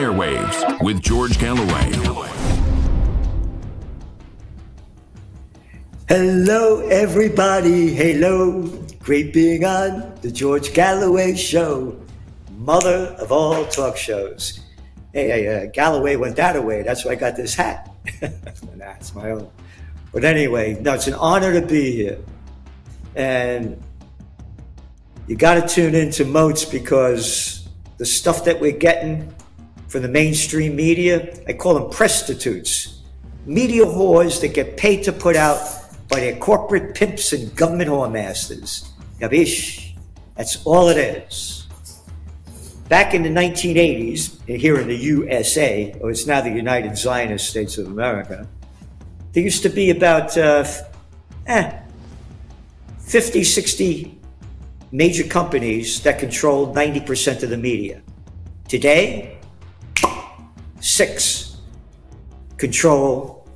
airwaves with George Galloway. Hello, everybody. Hello. Great being on the George Galloway Show, Mother of All Talkshows. Hey, Galloway went that away. That's why I got this hat. That's my own. But anyway, no, it's an honor to be here. And you got to tune into Moats because the stuff that we're getting from the mainstream media, I call them prostitutes. Media whores that get paid to put out by their corporate pimps and government whoremasters. Gabish. That's all it is. Back in the 1980s, here in the USA, or it's now the United Zionist States of America, there used to be about 50, 60 major companies that controlled 90% of the media. Today, 6 control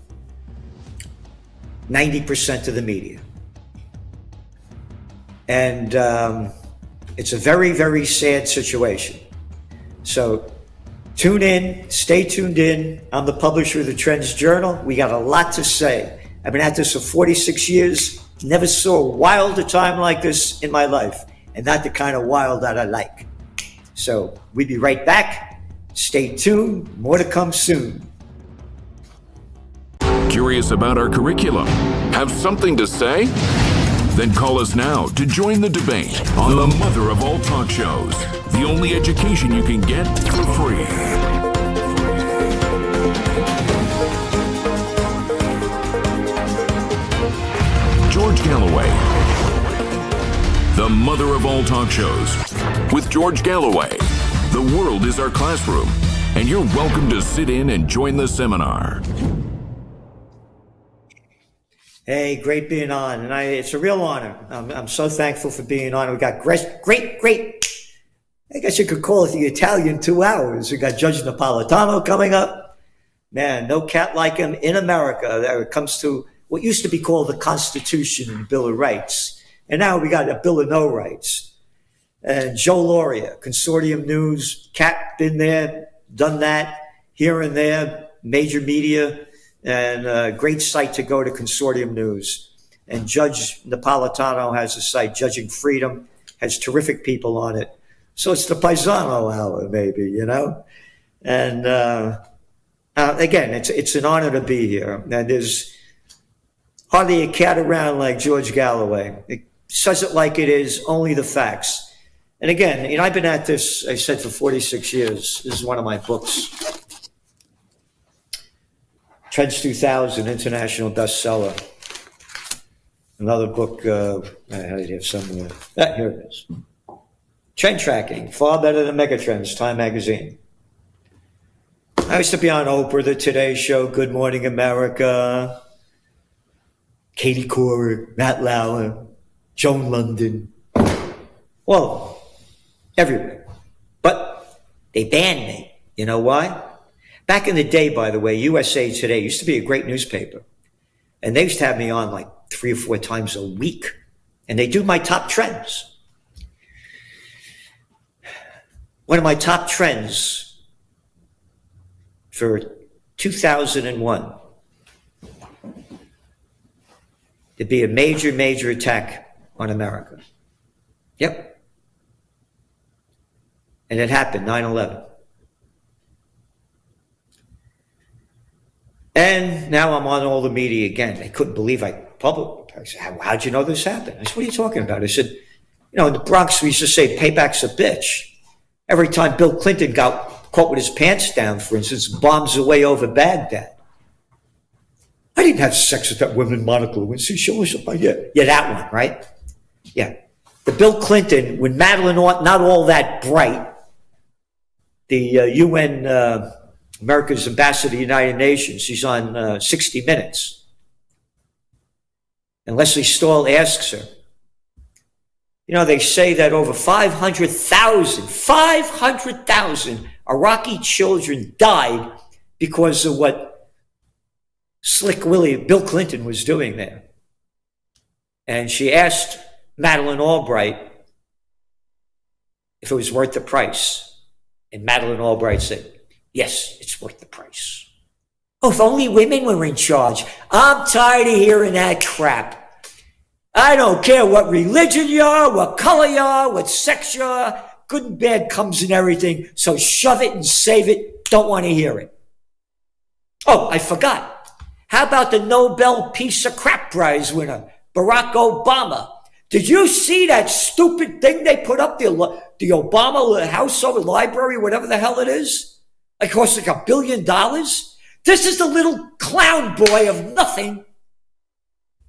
90% of the media. And it's a very, very sad situation. So tune in, stay tuned in. I'm the publisher of the Trends Journal. We got a lot to say. I've been at this for 46 years. Never saw a wilder time like this in my life, and not the kind of wild that I like. So we'll be right back. Stay tuned. More to come soon. Curious about our curriculum? Have something to say? Then call us now to join the debate on the Mother of All Talkshows, the only education you can get for free. George Galloway, the Mother of All Talkshows, with George Galloway. The world is our classroom, and you're welcome to sit in and join the seminar. Hey, great being on, and it's a real honor. I'm so thankful for being on. We got great. I guess you could call it the Italian 2 hours. We got Judge Napolitano coming up. Man, no cat like him in America. There it comes to what used to be called the Constitution and Bill of Rights, and now we got a Bill of No Rights. And Joe Lauria, Consortium News, cat been there, done that here and there, major media. And a great site to go to, Consortium News. And Judge Napolitano has a site, Judging Freedom, has terrific people on it. So it's the Paisano hour, maybe, you know? And again, it's an honor to be here. And there's hardly a cat around like George Galloway. It says it like it is, only the facts. And again, you know, I've been at this, I said, for 46 years. This is one of my books. Trends 2000, international bestseller. Another book, I have somewhere. Here it is. Trend tracking, far better than Megatrends, Time Magazine. I used to be on Oprah, The Today Show, Good Morning America, Katie Couric, Matt Lauer, Joan London. Well, everywhere. But they banned me. You know why? Back in the day, by the way, USA Today used to be a great newspaper. And they used to have me on like 3 or 4 times a week. And they do my top trends. One of my top trends for 2001, to be a major attack on America. Yep. And it happened, 9/11. And now I'm on all the media again. They couldn't believe I published. I said, how'd you know this happened? I said, what are you talking about? I said, you know, in the Bronx, we used to say, payback's a bitch. Every time Bill Clinton got caught with his pants down, for instance, bombs away over Baghdad. I didn't have sex with that woman, Monica Lewinsky. Show us up. Yeah, that one, right? Yeah. The Bill Clinton, when Madeleine, not all that bright, the UN, America's ambassador to the United Nations, she's on 60 Minutes. And Leslie Stahl asks her, you know, they say that over 500,000 Iraqi children died because of what Slick Willie, Bill Clinton, was doing there. And she asked Madeleine Albright if it was worth the price. And Madeleine Albright said, Yes, it's worth the price. Oh, if only women were in charge. I'm tired of hearing that crap. I don't care what religion you are, what color you are, what sex you are. Good and bad comes in everything, so shove it and save it. Don't want to hear it. Oh, I forgot. How about the Nobel Peace of Crap Prize winner, Barack Obama? Did you see that stupid thing they put up, the Obama household library, whatever the hell it is? It costs like $1 billion. This is the little clown boy of nothing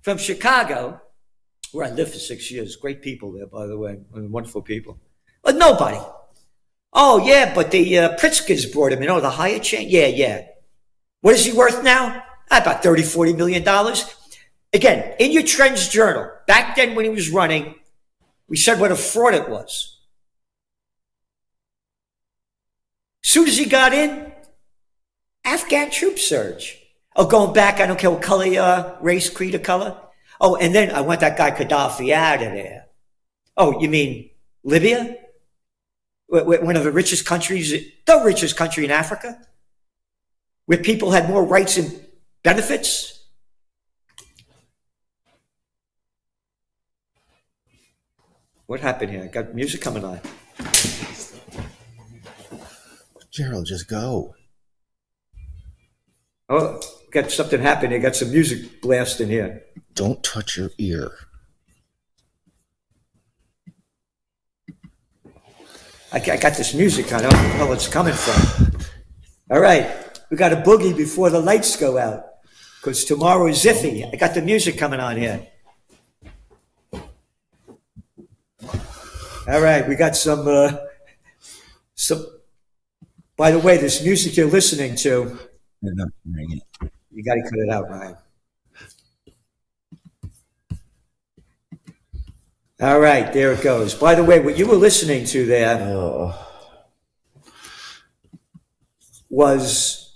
from Chicago, where I lived for 6 years. Great people there, by the way, wonderful people. But nobody. Oh, yeah, but the Pritzkers brought him in. Oh, the higher chain? Yeah. What is he worth now? About $30, $40 million. Again, in your Trends Journal, back then when he was running, we said what a fraud it was. As soon as he got in, Afghan troop surge. Oh, going back, I don't care what color you are, race, creed, or color. Oh, and then I want that guy Gaddafi out of there. Oh, you mean Libya? One of the richest countries, the richest country in Africa, where people had more rights and benefits. What happened here? I got music coming on. Gerald, just go. Oh, got something happening. Got some music blasting here. Don't touch your ear. I got this music on. I don't know where the hell it's coming from. All right. We got a boogie before the lights go out, because tomorrow is iffy. I got the music coming on here. All right. We got some, by the way, this music you're listening to, you got to cut it out, Ryan. All right, there it goes. By the way, what you were listening to there was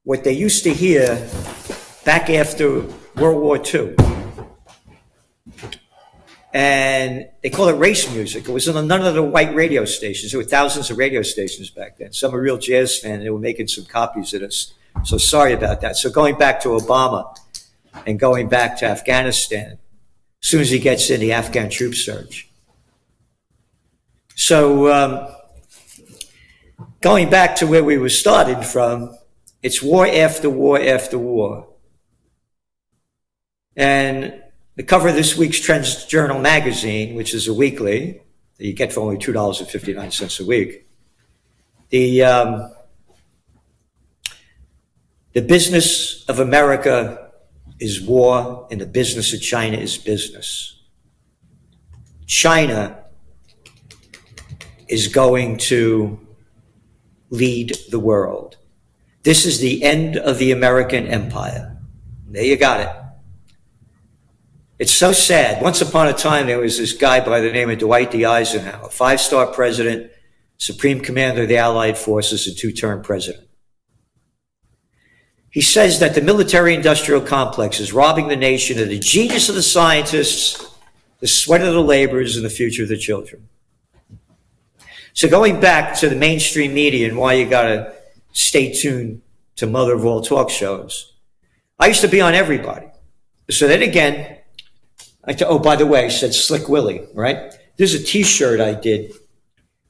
what they used to hear back after World War II. And they call it race music. It was on none of the white radio stations. There were thousands of radio stations back then. Some are real jazz fans, and they were making some copies of this. So sorry about that. So going back to Obama and going back to Afghanistan, as soon as he gets in, the Afghan troop surge. So going back to where we were starting from, it's war after war after war. And the cover of this week's Trends Journal magazine, which is a weekly that you get for only $2.59 a week, the business of America is war, and the business of China is business. China is going to lead the world. This is the end of the American empire. There you got it. It's so sad. Once upon a time, there was this guy by the name of Dwight D. Eisenhower, 5-star president, supreme commander of the Allied forces, and 2-term president. He says that the military-industrial complex is robbing the nation of the genius of the scientists, the sweat of the laborers, and the future of the children. So going back to the mainstream media and why you got to stay tuned to Mother of All Talkshows, I used to be on everybody. So then again, oh, by the way, I said Slick Willie, right? There's a T-shirt I did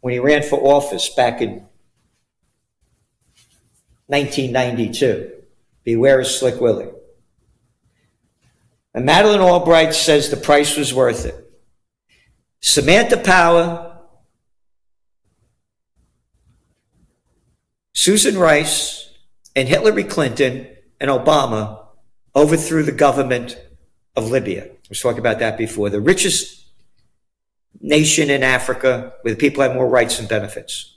when he ran for office back in 1992. Beware of Slick Willie. And Madeleine Albright says the price was worth it. Samantha Power, Susan Rice, and Hillary Clinton and Obama overthrew the government of Libya. I was talking about that before. The richest nation in Africa, where the people have more rights and benefits.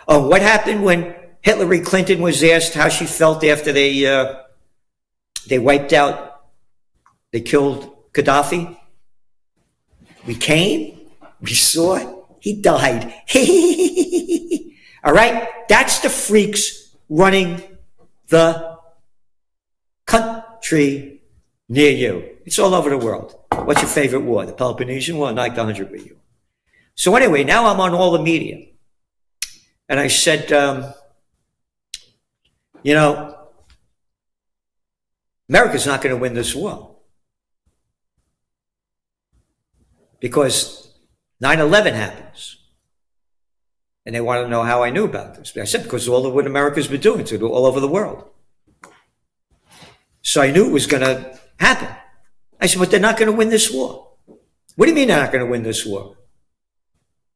Oh, what happened when Hillary Clinton was asked how she felt after they wiped out, they killed Gaddafi? We came, we saw, he died. All right? That's the freaks running the country near you. It's all over the world. What's your favorite war? The Peloponnesian War? Not the 100 with you. So anyway, now I'm on all the media. And I said, You know, America's not going to win this war because 9/11 happens. And they want to know how I knew about this. I said, because of all of what America's been doing to all over the world. So I knew it was going to happen. I said, but they're not going to win this war. What do you mean they're not going to win this war?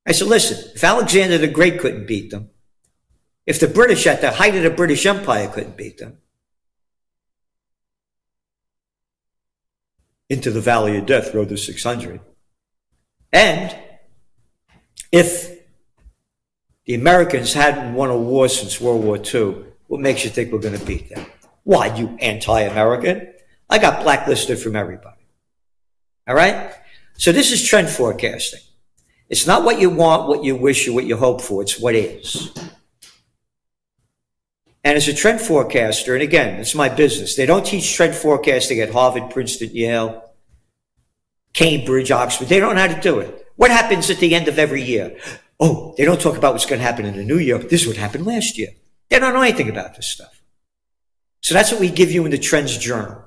I said, listen, if Alexander the Great couldn't beat them, if the British at the height of the British Empire couldn't beat them, into the Valley of Death rode the 600. And if the Americans hadn't won a war since World War II, what makes you think we're going to beat them? Why, you anti-American? I got blacklisted from everybody. All right? So this is trend forecasting. It's not what you want, what you wish, or what you hope for. It's what is. And as a trend forecaster, and again, it's my business. They don't teach trend forecasting at Harvard, Princeton, Yale, Cambridge, Oxford. They don't know how to do it. What happens at the end of every year? Oh, they don't talk about what's going to happen in the new year. This is what happened last year. They don't know anything about this stuff. So that's what we give you in the Trends Journal.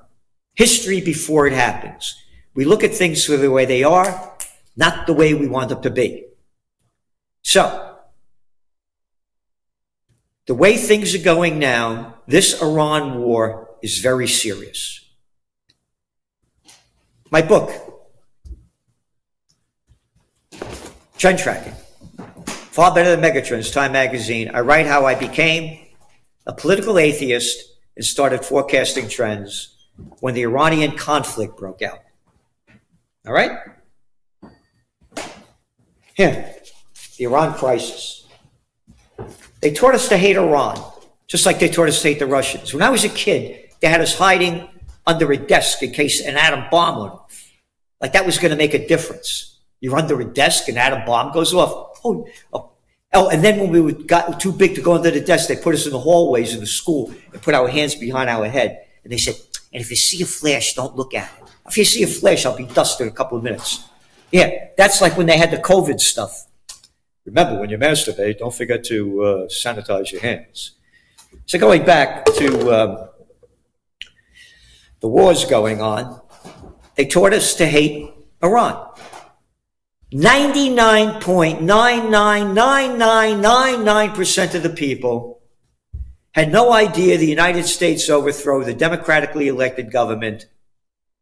History before it happens. We look at things for the way they are, not the way we want them to be. So, the way things are going now, this Iran war is very serious. My book, Trend Tracking. Far better than Megatrends, Time Magazine. I write how I became a political atheist and started forecasting trends when the Iranian conflict broke out. All right? Here, the Iran crisis. They taught us to hate Iran, just like they taught us to hate the Russians. When I was a kid, they had us hiding under a desk in case an atom bomb went off. Like that was going to make a difference. You're under a desk, an atom bomb goes off. Oh, and then when we got too big to go under the desk, they put us in the hallways in the school and put our hands behind our head. And they said, and if you see a flash, don't look at it. If you see a flash, I'll be dusted in a couple of minutes. Yeah, that's like when they had the COVID stuff. Remember, when you masturbate, don't forget to sanitize your hands. So going back to the wars going on, they taught us to hate Iran. 99.999999% of the people had no idea the United States overthrew the democratically elected government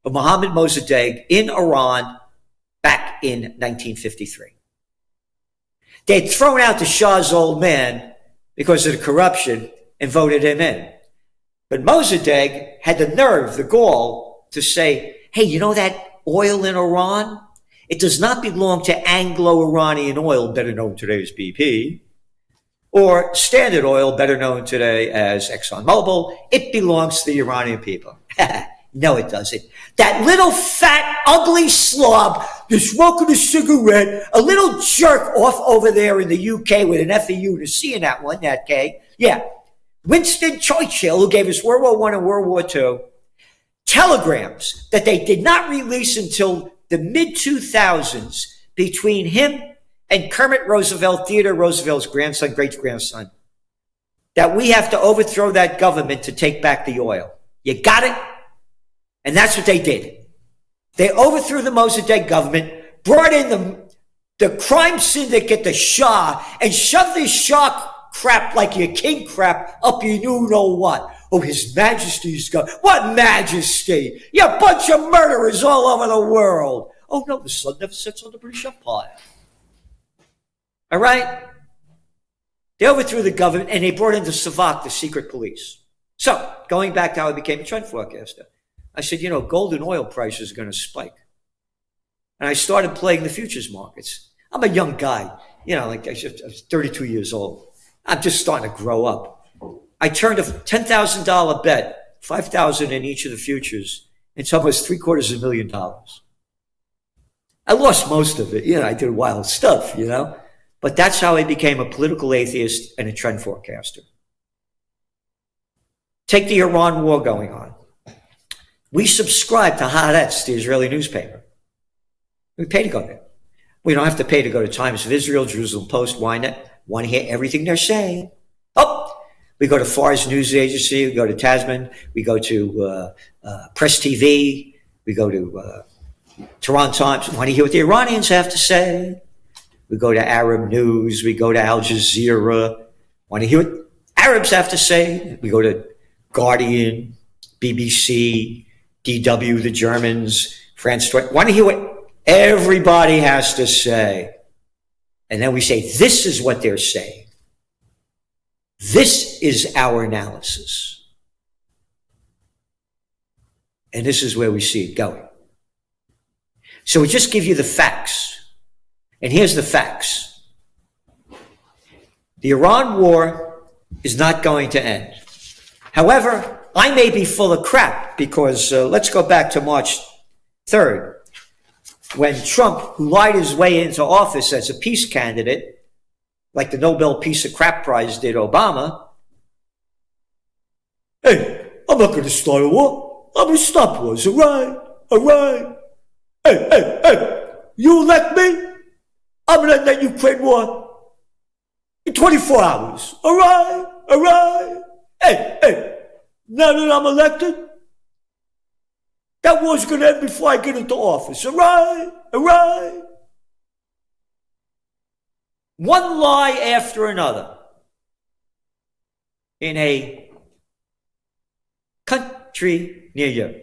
of Mohammad Mossadegh in Iran back in 1953. They had thrown out the Shah's old man because of the corruption and voted him in. But Mossadegh had the nerve, the gall, to say, hey, you know that oil in Iran? It does not belong to Anglo-Iranian oil, better known today as BP, or Standard Oil, better known today as ExxonMobil. It belongs to the Iranian people. No, it doesn't. That little fat, ugly slob just smoking a cigarette, a little jerk off over there in the UK with an FEU to see in that one, that K. Yeah. Winston Churchill, who gave us World War I and World War II, telegrams that they did not release until the mid-2000s between him and Kermit Roosevelt, Theodore Roosevelt's grandson, great-grandson, that we have to overthrow that government to take back the oil. You got it? And that's what they did. They overthrew the Mossadegh government, brought in the crime syndicate, the Shah, and shoved this Shah crap like your king crap up you know what. Oh, His Majesty's got, what majesty? You a bunch of murderers all over the world. Oh no, the sun never sets on the British Empire. All right? They overthrew the government and they brought in the Savak, the secret police. So, going back to how I became a trend forecaster, I said, you know, gold and oil prices are going to spike. And I started playing the futures markets. I'm a young guy, you know, like I was 32 years old. I'm just starting to grow up. I turned a $10,000 bet, $5,000 in each of the futures, into almost $750,000. I lost most of it. You know, I did wild stuff, you know. But that's how I became a political atheist and a trend forecaster. Take the Iran war going on. We subscribe to Haaretz, the Israeli newspaper. We pay to go there. We don't have to pay to go to Times of Israel, Jerusalem Post, Ynet. Want to hear everything they're saying. Oh, We go to Fars News Agency, we go to Tasman, we go to Press TV, we go to Tehran Times. We want to hear what the Iranians have to say. We go to Arab News, we go to Al Jazeera. Want to hear what Arabs have to say. We go to Guardian, BBC, DW, the Germans, France. Want to hear what everybody has to say. And then we say, this is what they're saying. This is our analysis. And this is where we see it going. So we just give you the facts. And here's the facts. The Iran war is not going to end. However, I may be full of crap because let's go back to March 3rd, when Trump, who lied his way into office as a peace candidate, like the Nobel Peace of Crap Prize did Obama. Hey, I'm not going to start a war. I'm going to stop wars, all right? All right? Hey, you elect me? I'm going to end that Ukraine war in 24 hours, all right? All right? Hey, now that I'm elected, that war's going to end before I get into office, all right? All right? One lie after another in a country near you.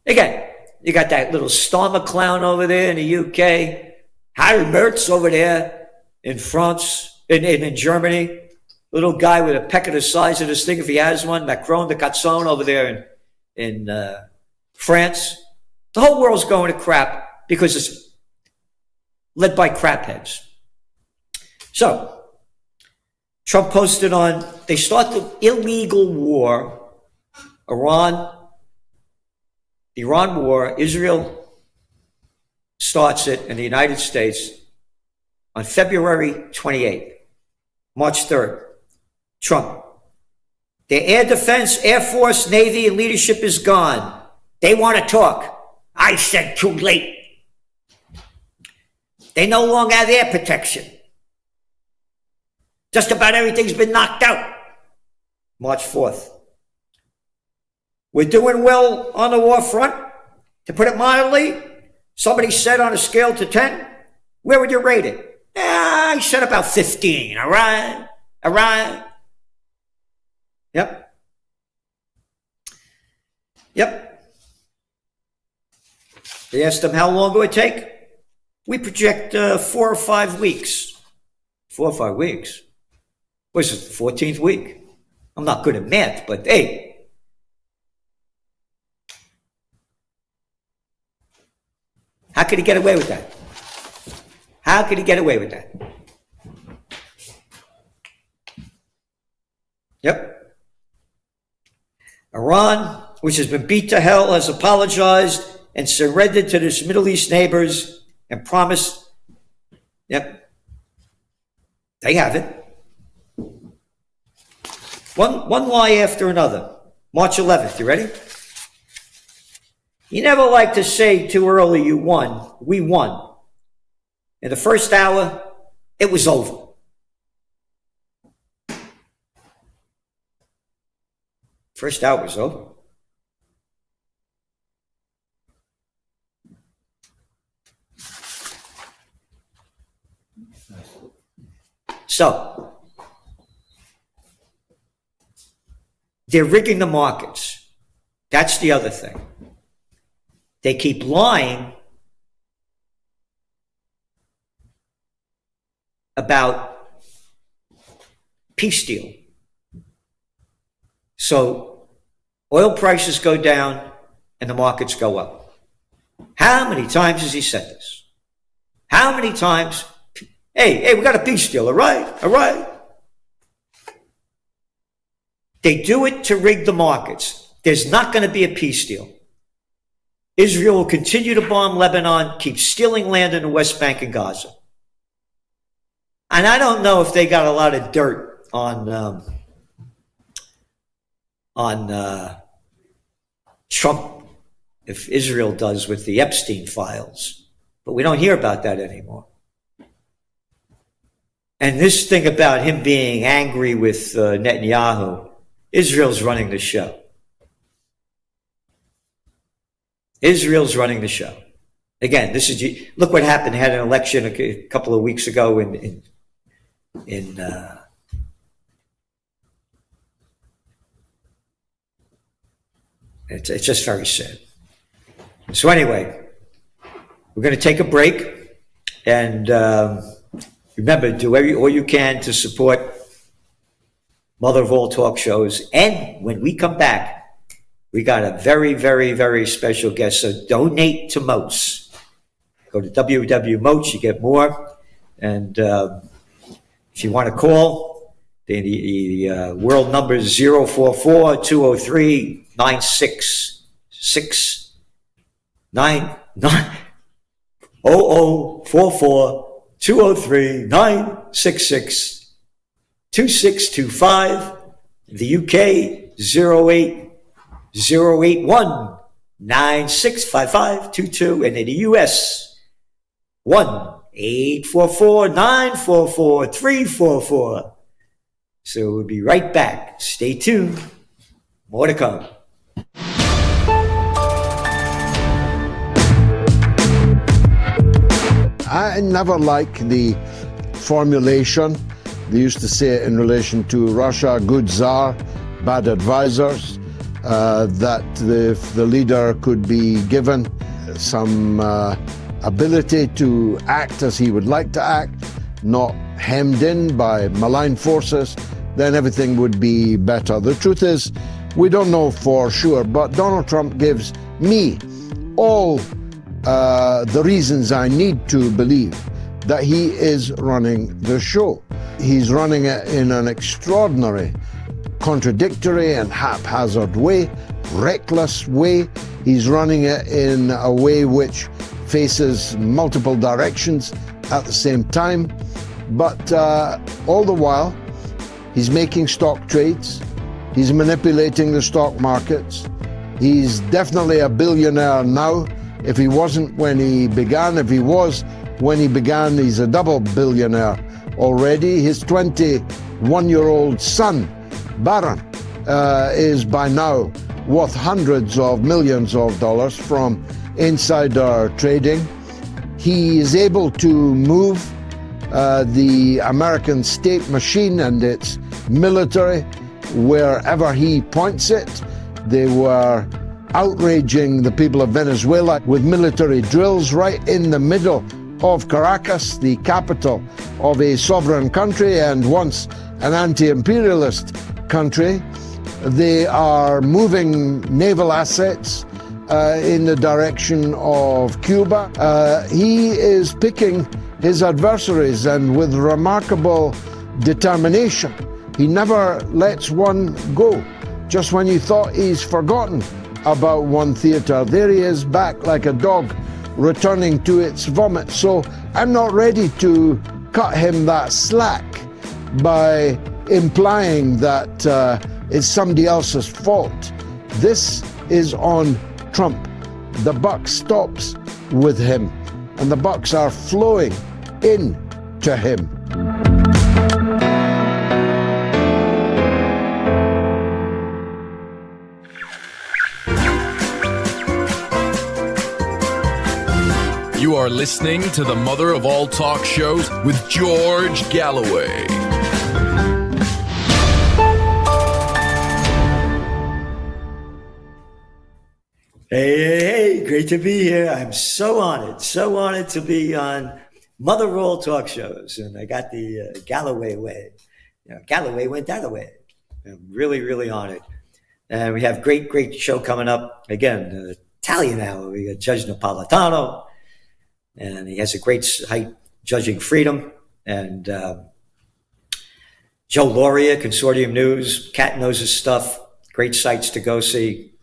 Again, you got that little Starmer clown over there in the UK, Harry Merz over there in France, in Germany, little guy with a peck of the size of this thing if he has one, Macron de Catson over there in France. The whole world's going to crap because it's led by crapheads. So, Trump posted on, they start the illegal war, the Iran war, Israel starts it in the United States on February 28th, March 3rd. Trump, the air defense, Air Force, Navy, and leadership is gone. They want to talk. I said too late. They no longer have air protection. Just about everything's been knocked out. March 4th. We're doing well on the war front. To put it mildly, somebody said on a scale to 10, where would you rate it? I said about 15, all right? All right? Yep. They asked them how long it would take. We project 4 or 5 weeks. 4 or 5 weeks? What's it, the 14th week? I'm not good at math, but hey. How could he get away with that? How could he get away with that? Yep. Iran, which has been beat to hell, has apologized and surrendered to its Middle East neighbors and promised. Yep. They have it. One lie after another. March 11th, you ready? You never like to say too early you won. We won. In the first hour, it was over. First hour was over. So, they're rigging the markets. That's the other thing. They keep lying about peace deal. So oil prices go down and the markets go up. How many times has he said this? How many times? Hey, we got a peace deal, all right? All right. They do it to rig the markets. There's not going to be a peace deal. Israel will continue to bomb Lebanon, keep stealing land in the West Bank and Gaza. And I don't know if they got a lot of dirt on Trump, if Israel does with the Epstein files. But we don't hear about that anymore. And this thing about him being angry with Netanyahu, Israel's running the show. Israel's running the show. Again, look what happened. They had an election a couple of weeks ago in it's just very sad. So anyway, we're going to take a break, and remember, do all you can to support Mother of All Talk Shows. And when we come back, we got a very, very, very special guest. So donate to Moats. Go to www.moats, you get more. And if you want to call, the world number is 044-203-9669. 0044-203-966 2625. The UK 08081-965522, and in the US 1-844-944-344. So we'll be right back. Stay tuned. More to come. I never like the formulation. They used to say it in relation to Russia, good czar, bad advisors, that if the leader could be given some ability to act as he would like to act, not hemmed in by malign forces, then everything would be better. The truth is, we don't know for sure, but Donald Trump gives me all the reasons I need to believe that he is running the show. He's running it in an extraordinary, contradictory and haphazard way, reckless way. He's running it in a way which faces multiple directions at the same time. But all the while, he's making stock trades. He's manipulating the stock markets. He's definitely a billionaire now. If he wasn't when he began, if he was when he began, he's a double billionaire already. His 21-year-old son, Baron, is by now worth hundreds of millions of dollars from insider trading. He is able to move the American state machine and its military wherever he points it. They were outraging the people of Venezuela with military drills right in the middle of Caracas, the capital of a sovereign country and once an anti-imperialist country. They are moving naval assets in the direction of Cuba. He is picking his adversaries, and with remarkable determination. He never lets one go. Just when you thought he's forgotten about one theatre, there he is back like a dog returning to its vomit. So I'm not ready to cut him that slack by implying that it's somebody else's fault. This is on Trump. The buck stops with him, and the bucks are flowing in to him. You are listening to the Mother of All Talk Shows with George Galloway. Hey, great to be here. I'm so honored to be on Mother of All Talk Shows. And I got the Galloway way. Galloway went that way. I'm really, really honored. And we have great show coming up. Again, Italian hour. We got Judge Napolitano. And he has a great site, Judging Freedom. And Joe Lauria, Consortium News. Cat knows his stuff. Great sites to go see,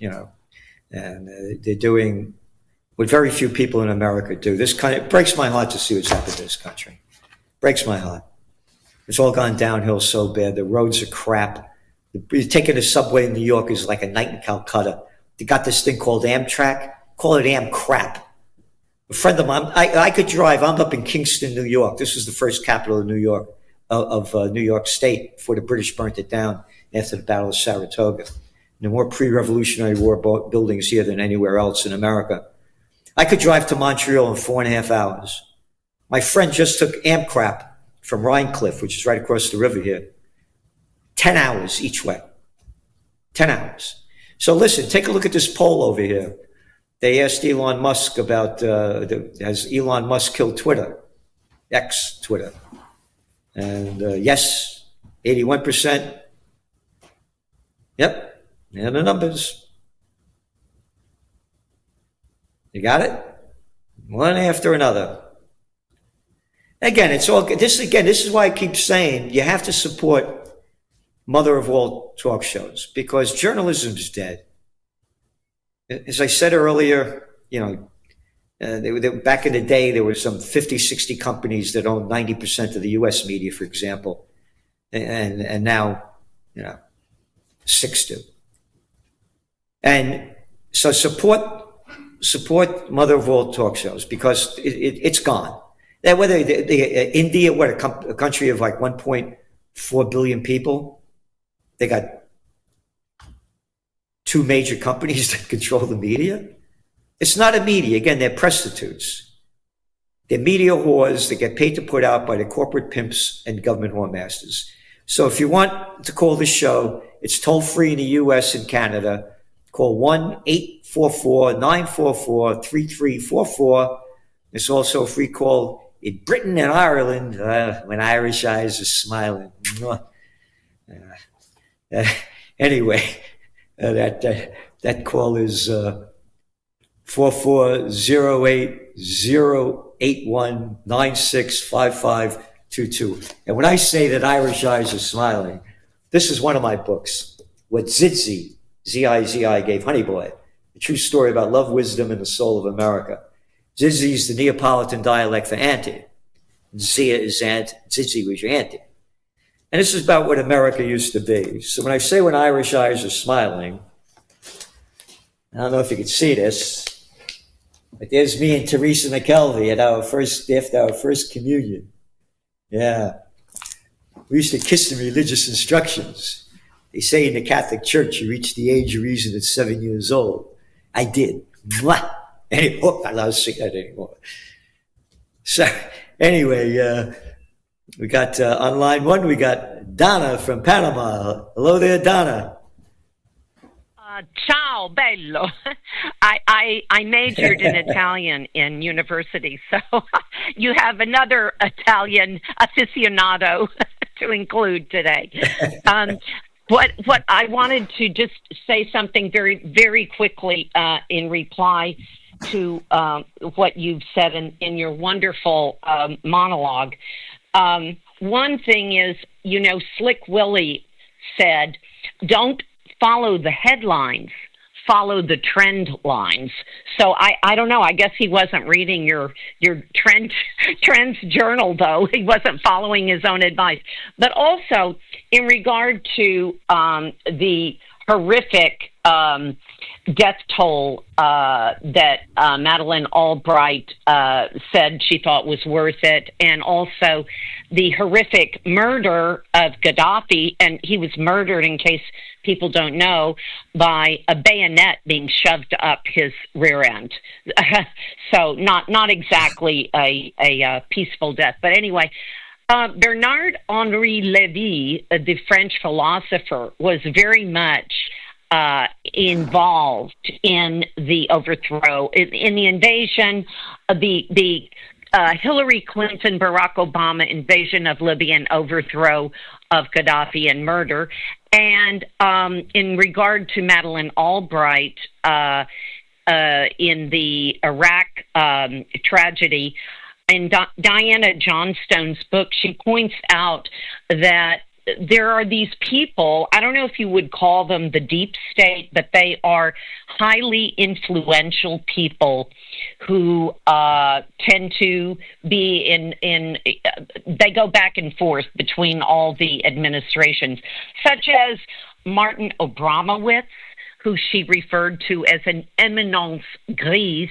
And they're doing what very few people in America do. It breaks my heart to see what's happened to this country. Breaks my heart. It's all gone downhill so bad. The roads are crap. Taking the subway in New York is like a night in Calcutta. They got this thing called Amtrak. Call it Am Crap. A friend of mine, I could drive. I'm up in Kingston, New York. This was the first capital of New York. New York State before the British burnt it down after the Battle of Saratoga. There are more pre-Revolutionary War buildings here than anywhere else in America. I could drive to Montreal in 4.5 hours. My friend just took Amtrak from Rhinecliff, which is right across the river here. 10 hours each way. 10 hours. So listen, take a look at this poll over here. They asked Elon Musk about, has Elon Musk killed Twitter? X, Twitter. And yes, 81%. Yep, and the numbers. You got it? One after another. Again, it's all this. Again, this is why I keep saying you have to support Mother of All Talk Shows, because journalism's dead. As I said earlier, back in the day, there were some 50, 60 companies that owned 90% of the U.S. media, for example, and now, 6 do. And so support Mother of All Talk Shows, because it's gone. That whether India, a country of like 1.4 billion people, they got 2 major companies that control the media. It's not a media. Again, they're prostitutes. They're media whores that get paid to put out by the corporate pimps and government whoremasters. So if you want to call this show, it's toll free in the U.S. and Canada. Call 1-844-944-3344. It's also a free call in Britain and Ireland when Irish eyes are smiling. Anyway, that call is 4408-081-965522. And when I say that Irish eyes are smiling, this is one of my books, what Zizi, Z-I-Z-I, gave Honey Boy, a true story about love, wisdom, and the soul of America. Zizi is the Neapolitan dialect for auntie. Zia is aunt, Zizi was your auntie. And this is about what America used to be. So when I say when Irish eyes are smiling, I don't know if you can see this, but there's me and Teresa McKelvey after our first communion. Yeah. We used to kiss in religious instructions. They say in the Catholic Church, you reach the age of reason at 7 years old. I did. Mwah! Anyway, I'm not allowed to say that anymore. So anyway, we got on line 1, we got Donna from Panama. Hello there, Donna. Ciao, bello. I majored in Italian in university, so you have another Italian aficionado to include today. What I wanted to just say something very, very quickly in reply to what you've said in your wonderful monologue. One thing is, Slick Willie said, don't follow the headlines, follow the trend lines. So I don't know. I guess he wasn't reading your trends journal, though. He wasn't following his own advice. But also, in regard to the horrific death toll that Madeleine Albright said she thought was worth it, and also the horrific murder of Gaddafi, and he was murdered, in case people don't know, by a bayonet being shoved up his rear end. So not exactly a peaceful death. But anyway, Bernard-Henri Lévy, the French philosopher, was very much involved in the overthrow, in the invasion, the Hillary Clinton, Barack Obama invasion of Libya and overthrow of Gaddafi and murder. And in regard to Madeleine Albright in the Iraq tragedy, in Diana Johnstone's book, she points out that there are these people, I don't know if you would call them the deep state, but they are highly influential people who tend to be they go back and forth between all the administrations, such as Martin Abramowitz, who she referred to as an éminence grise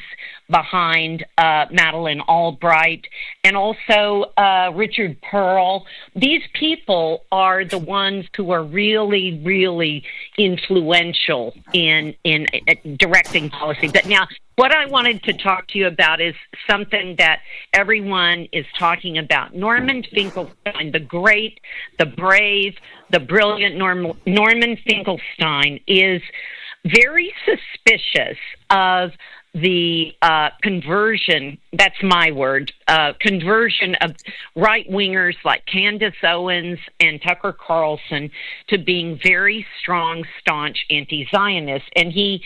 behind Madeleine Albright, and also Richard Pearl. These people are the ones who are really, really influential in directing policy. But now, what I wanted to talk to you about is something that everyone is talking about. Norman Finkelstein, the great, the brave, the brilliant Norman Finkelstein is very suspicious of the conversion, that's my word, conversion of right-wingers like Candace Owens and Tucker Carlson to being very strong, staunch anti-Zionists. And he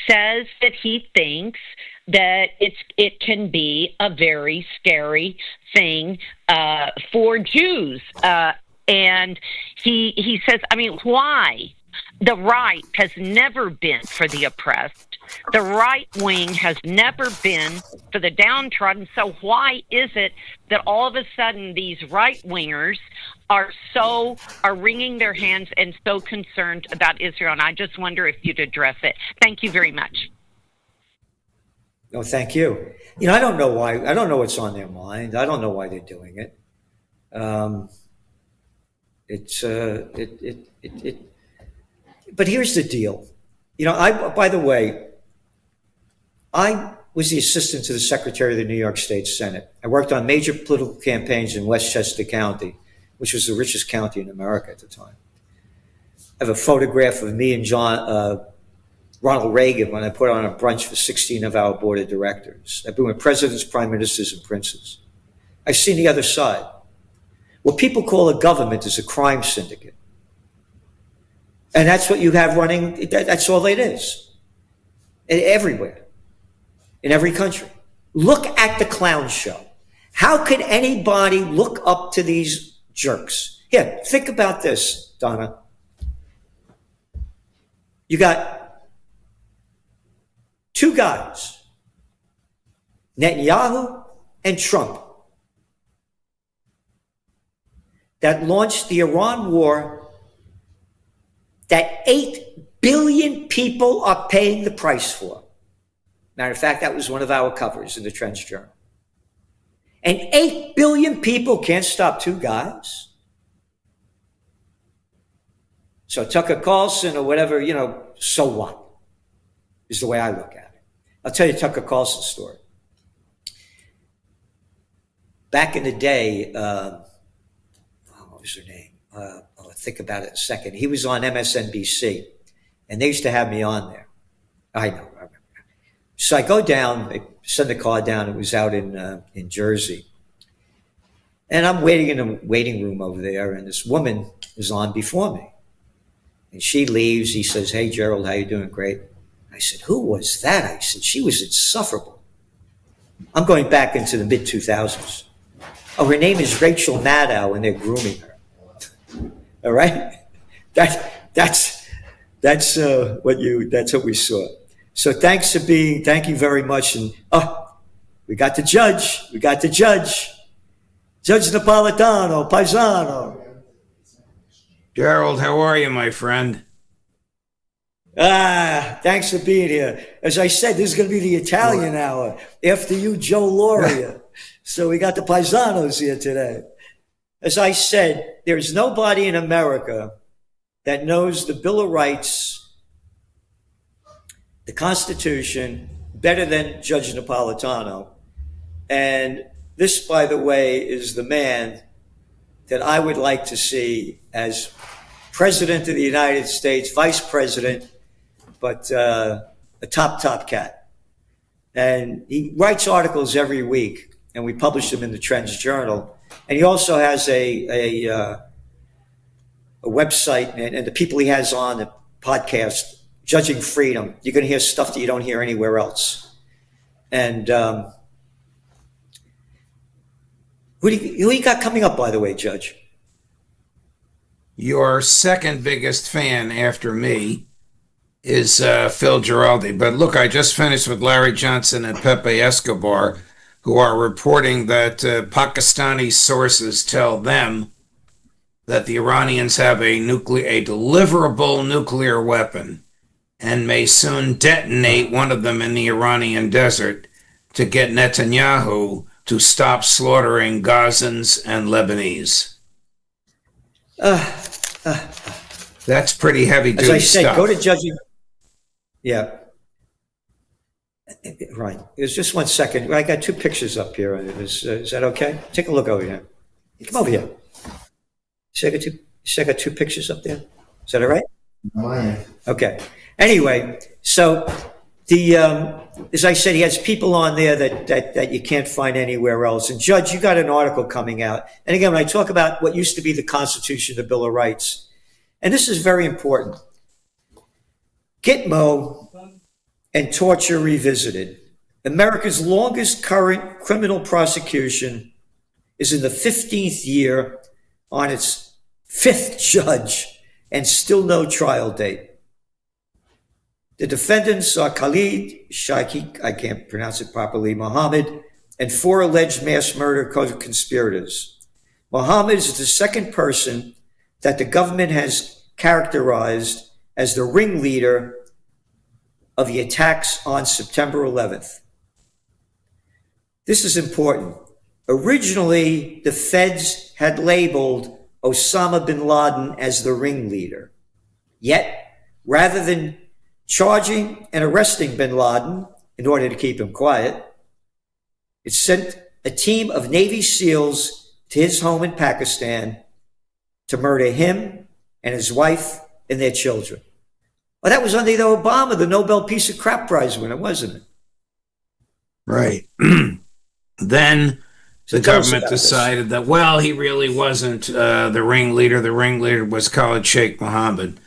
says that he thinks that it can be a very scary thing for Jews. And he says, I mean, why? The right has never been for the oppressed. The right wing has never been for the downtrodden. So why is it that all of a sudden these right wingers are wringing their hands and so concerned about Israel? And I just wonder if you'd address it. Thank you very much. No, thank you. I don't know why. I don't know what's on their mind. I don't know why they're doing it. But here's the deal. By the way, I was the assistant to the Secretary of the New York State Senate. I worked on major political campaigns in Westchester County, which was the richest county in America at the time. I have a photograph of me and Ronald Reagan when I put on a brunch for 16 of our board of directors. I've been with presidents, prime ministers, and princes. I've seen the other side. What people call a government is a crime syndicate. And that's what you have running. That's all it is. Everywhere. In every country. Look at the clown show. How could anybody look up to these jerks? Here, think about this, Donna. You got two guys, Netanyahu and Trump, that launched the Iran war that 8 billion people are paying the price for. Matter of fact, that was one of our covers in the Trends Journal. And 8 billion people can't stop two guys. So Tucker Carlson or whatever, so what? Is the way I look at it. I'll tell you Tucker Carlson's story. Back in the day, what was her name? I'll think about it in a second. He was on MSNBC, and they used to have me on there. I know. So I go down, they send the car down. It was out in Jersey. And I'm waiting in a waiting room over there, and this woman is on before me. And she leaves. He says, "Hey, Gerald, how you doing?" "Great." I said, "Who was that?" I said, "She was insufferable." I'm going back into the mid-2000s. Oh, her name is Rachel Maddow, and they're grooming her. All right? That's what we saw. So thank you very much. And we got the judge. Judge Napolitano, Paisano. Gerald, how are you, my friend? Thanks for being here. As I said, this is going to be the Italian hour. After you, Joe Lauria. So we got the Paisanos here today. As I said, there's nobody in America that knows the Bill of Rights, the Constitution, better than Judge Napolitano. And this, by the way, is the man that I would like to see as President of the United States, Vice President, but a top cat. And he writes articles every week, and we publish them in the Trends Journal. And he also has a website, and the people he has on the podcast, Judging Freedom. You're going to hear stuff that you don't hear anywhere else. And who you got coming up, by the way, Judge? Your second biggest fan after me is Phil Giraldi. But look, I just finished with Larry Johnson and Pepe Escobar, who are reporting that Pakistani sources tell them that the Iranians have a deliverable nuclear weapon. and may soon detonate one of them in the Iranian desert to get Netanyahu to stop slaughtering Gazans and Lebanese. That's pretty heavy duty As I said, stuff. go to judging. Yeah. Right. There's just 1 second. I got 2 pictures up here. Is that okay? Take a look over here. Come over here. See, I got 2 pictures up there. Is that all right? Okay. Anyway, so as I said, he has people on there that you can't find anywhere else. And Judge, you got an article coming out. And again, when I talk about what used to be the Constitution, the Bill of Rights, and this is very important. Gitmo and torture revisited. America's longest current criminal prosecution is in the 15th year on its 5th judge and still no trial date. The defendants are Khalid Shaikh, I can't pronounce it properly, Mohammed, and 4 alleged mass murder conspirators. Mohammed is the second person that the government has characterized as the ringleader of the attacks on September 11th. This is important. Originally, the feds had labeled Osama bin Laden as the ringleader. Yet, rather than charging and arresting bin Laden in order to keep him quiet, it sent a team of Navy SEALs to his home in Pakistan to murder him and his wife and their children. Well, that was under the Obama, the Nobel Peace of Crap Prize winner, wasn't it? Right. Then the government decided that, well, he really wasn't the ringleader. The ringleader was Khalid Sheikh Mohammed.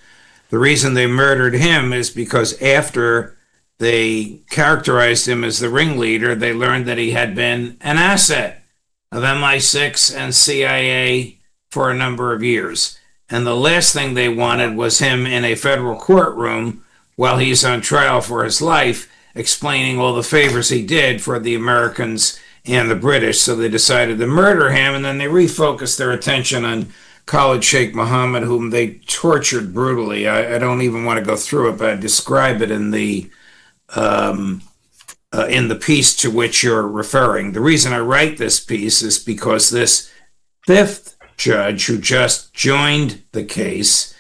The reason they murdered him is because after they characterized him as the ringleader, they learned that he had been an asset of MI6 and CIA for a number of years. And the last thing they wanted was him in a federal courtroom while he's on trial for his life, explaining all the favors he did for the Americans and the British. So they decided to murder him, and then they refocused their attention on Khalid Sheikh Mohammed, whom they tortured brutally. I don't even want to go through it, but I describe it in the piece to which you're referring. The reason I write this piece is because this 5th judge who just joined the case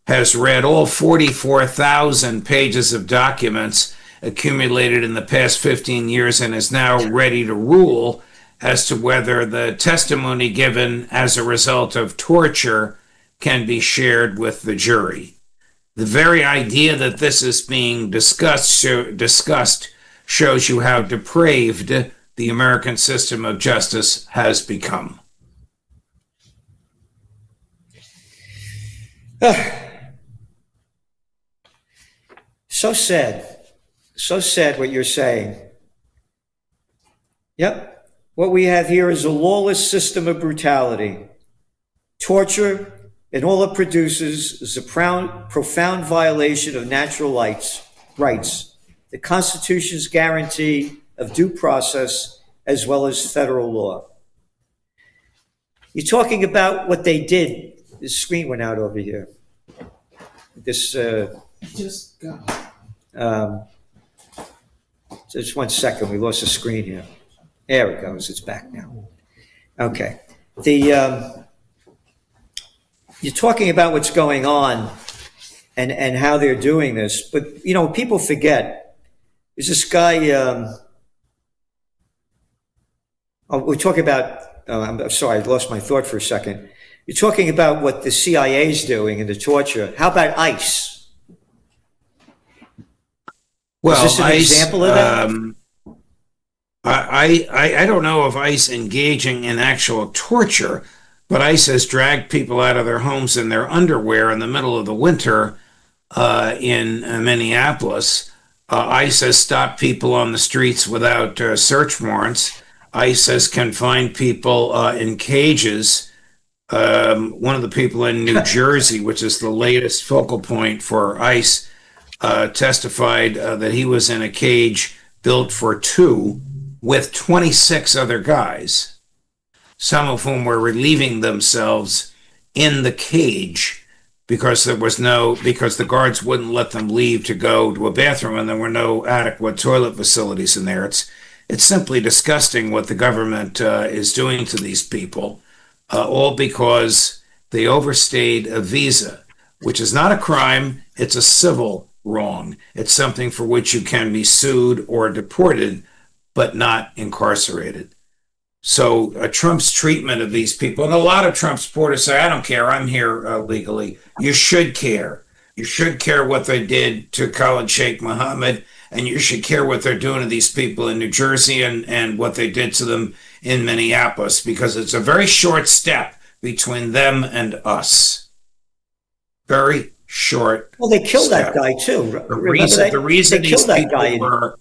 has read all 44,000 pages of documents accumulated in the past 15 years and is now ready to rule as to whether the testimony given as a result of torture can be shared with the jury. The very idea that this is being discussed shows you how depraved the American system of justice has become. So sad what you're saying. Yep. What we have here is a lawless system of brutality. Torture, and all it produces is a profound violation of natural rights, the Constitution's guarantee of due process, as well as federal law. You're talking about what they did. The screen went out over here. Just 1 second. We lost the screen here. There it goes. It's back now. Okay. You're talking about what's going on and how they're doing this, but people forget. There's this guy. We're talking about. I'm sorry, I lost my thought for a second. You're talking about what the CIA is doing and the torture. How about ICE? Well, is this an example of that? I don't know of ICE engaging in actual torture, but ICE has dragged people out of their homes in their underwear in the middle of the winter in Minneapolis. ICE has stopped people on the streets without search warrants. ICE has confined people in cages. One of the people in New Jersey, which is the latest focal point for ICE, testified that he was in a cage built for 2 with 26 other guys, some of whom were relieving themselves in the cage because because the guards wouldn't let them leave to go to a bathroom, and there were no adequate toilet facilities in there. It's simply disgusting what the government is doing to these people, all because they overstayed a visa, which is not a crime. It's a civil wrong. It's something for which you can be sued or deported, but not incarcerated. So Trump's treatment of these people, and a lot of Trump supporters say, I don't care, I'm here legally. You should care. You should care what they did to Khalid Sheikh Mohammed, and you should care what they're doing to these people in New Jersey and what they did to them in Minneapolis, because it's a very short step between them and us. Very short. Well, they killed step. that guy too. The reason they these killed that people guy. were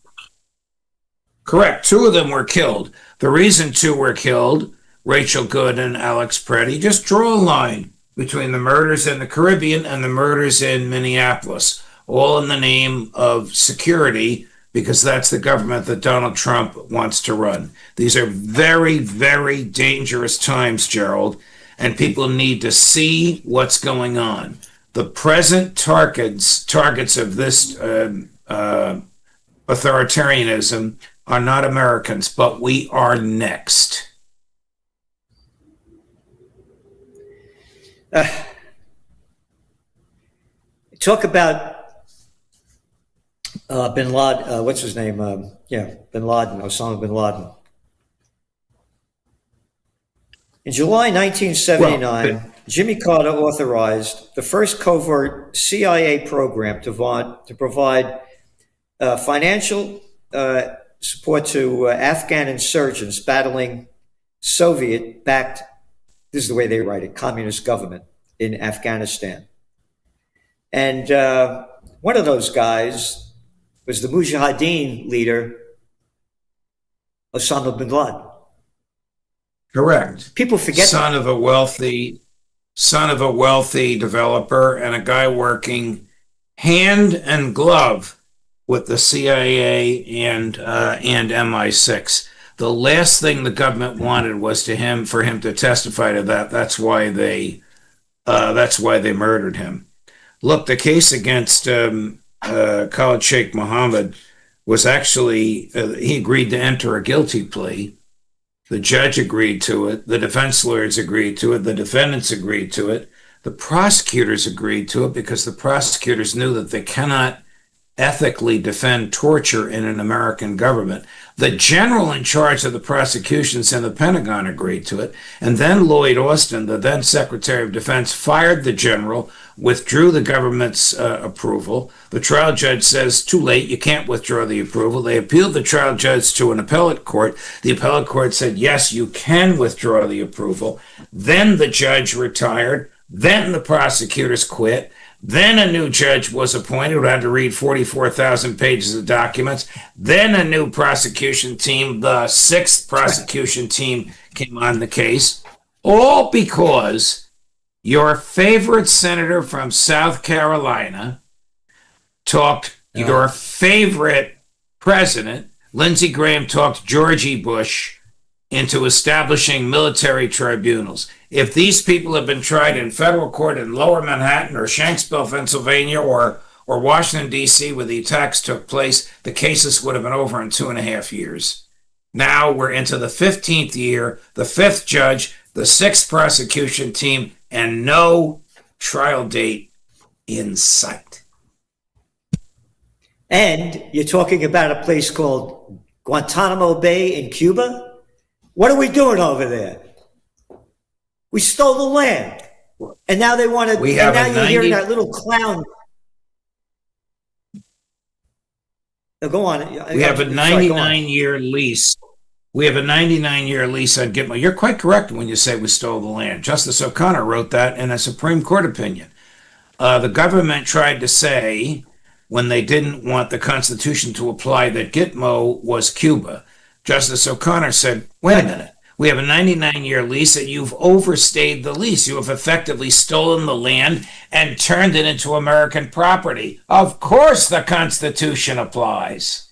correct. 2 of them were killed. The reason 2 were killed, Rachel Good and Alex Preddy, just draw a line between the murders in the Caribbean and the murders in Minneapolis, all in the name of security, because that's the government that Donald Trump wants to run. These are very, very dangerous times, Gerald, and people need to see what's going on. The present targets of this authoritarianism are not Americans, but we are next. Talk about bin Laden, what's his name? Bin Laden, Osama bin Laden. In July 1979, Jimmy Carter authorized the first covert CIA program to provide financial support to Afghan insurgents battling Soviet-backed, this is the way they write it, communist government in Afghanistan. And one of those guys was the Mujahideen leader, Osama bin Laden. Correct. People forget son of a wealthy developer and a guy working hand and glove with the CIA and MI6. The last thing the government wanted was for him to testify to that. That's why they murdered him. Look, the case against Khalid Sheikh Mohammed was actually he agreed to enter a guilty plea. The judge agreed to it. The defense lawyers agreed to it. The defendants agreed to it. The prosecutors agreed to it because the prosecutors knew that they cannot ethically defend torture in an American government. The general in charge of the prosecutions in the Pentagon agreed to it. And then Lloyd Austin, the then Secretary of Defense, fired the general, withdrew the government's approval. The trial judge says, too late, you can't withdraw the approval. They appealed the trial judge to an appellate court. The appellate court said, yes, you can withdraw the approval. Then the judge retired. Then the prosecutors quit. Then a new judge was appointed who had to read 44,000 pages of documents. Then a new prosecution team, the 6th prosecution team, came on the case, all because your favorite senator from South Carolina talked your favorite president, Lindsey Graham, talked Georgie Bush into establishing military tribunals. If these people had been tried in federal court in Lower Manhattan or Shanksville, Pennsylvania, or Washington, D.C., where the attacks took place, the cases would have been over in 2.5 years. Now we're into the 15th year, the 5th judge, the 6th prosecution team, and no trial date in sight. And you're talking about a place called Guantanamo Bay in Cuba? What are we doing over there? We stole the land. And now they want to, and now you're hearing that little clown. Go on. We have a 99-year lease. We have a 99-year lease on Gitmo. You're quite correct when you say we stole the land. Justice O'Connor wrote that in a Supreme Court opinion. The government tried to say, when they didn't want the Constitution to apply, that Gitmo was Cuba. Justice O'Connor said, wait a minute. We have a 99-year lease and you've overstayed the lease. You have effectively stolen the land and turned it into American property. Of course the Constitution applies.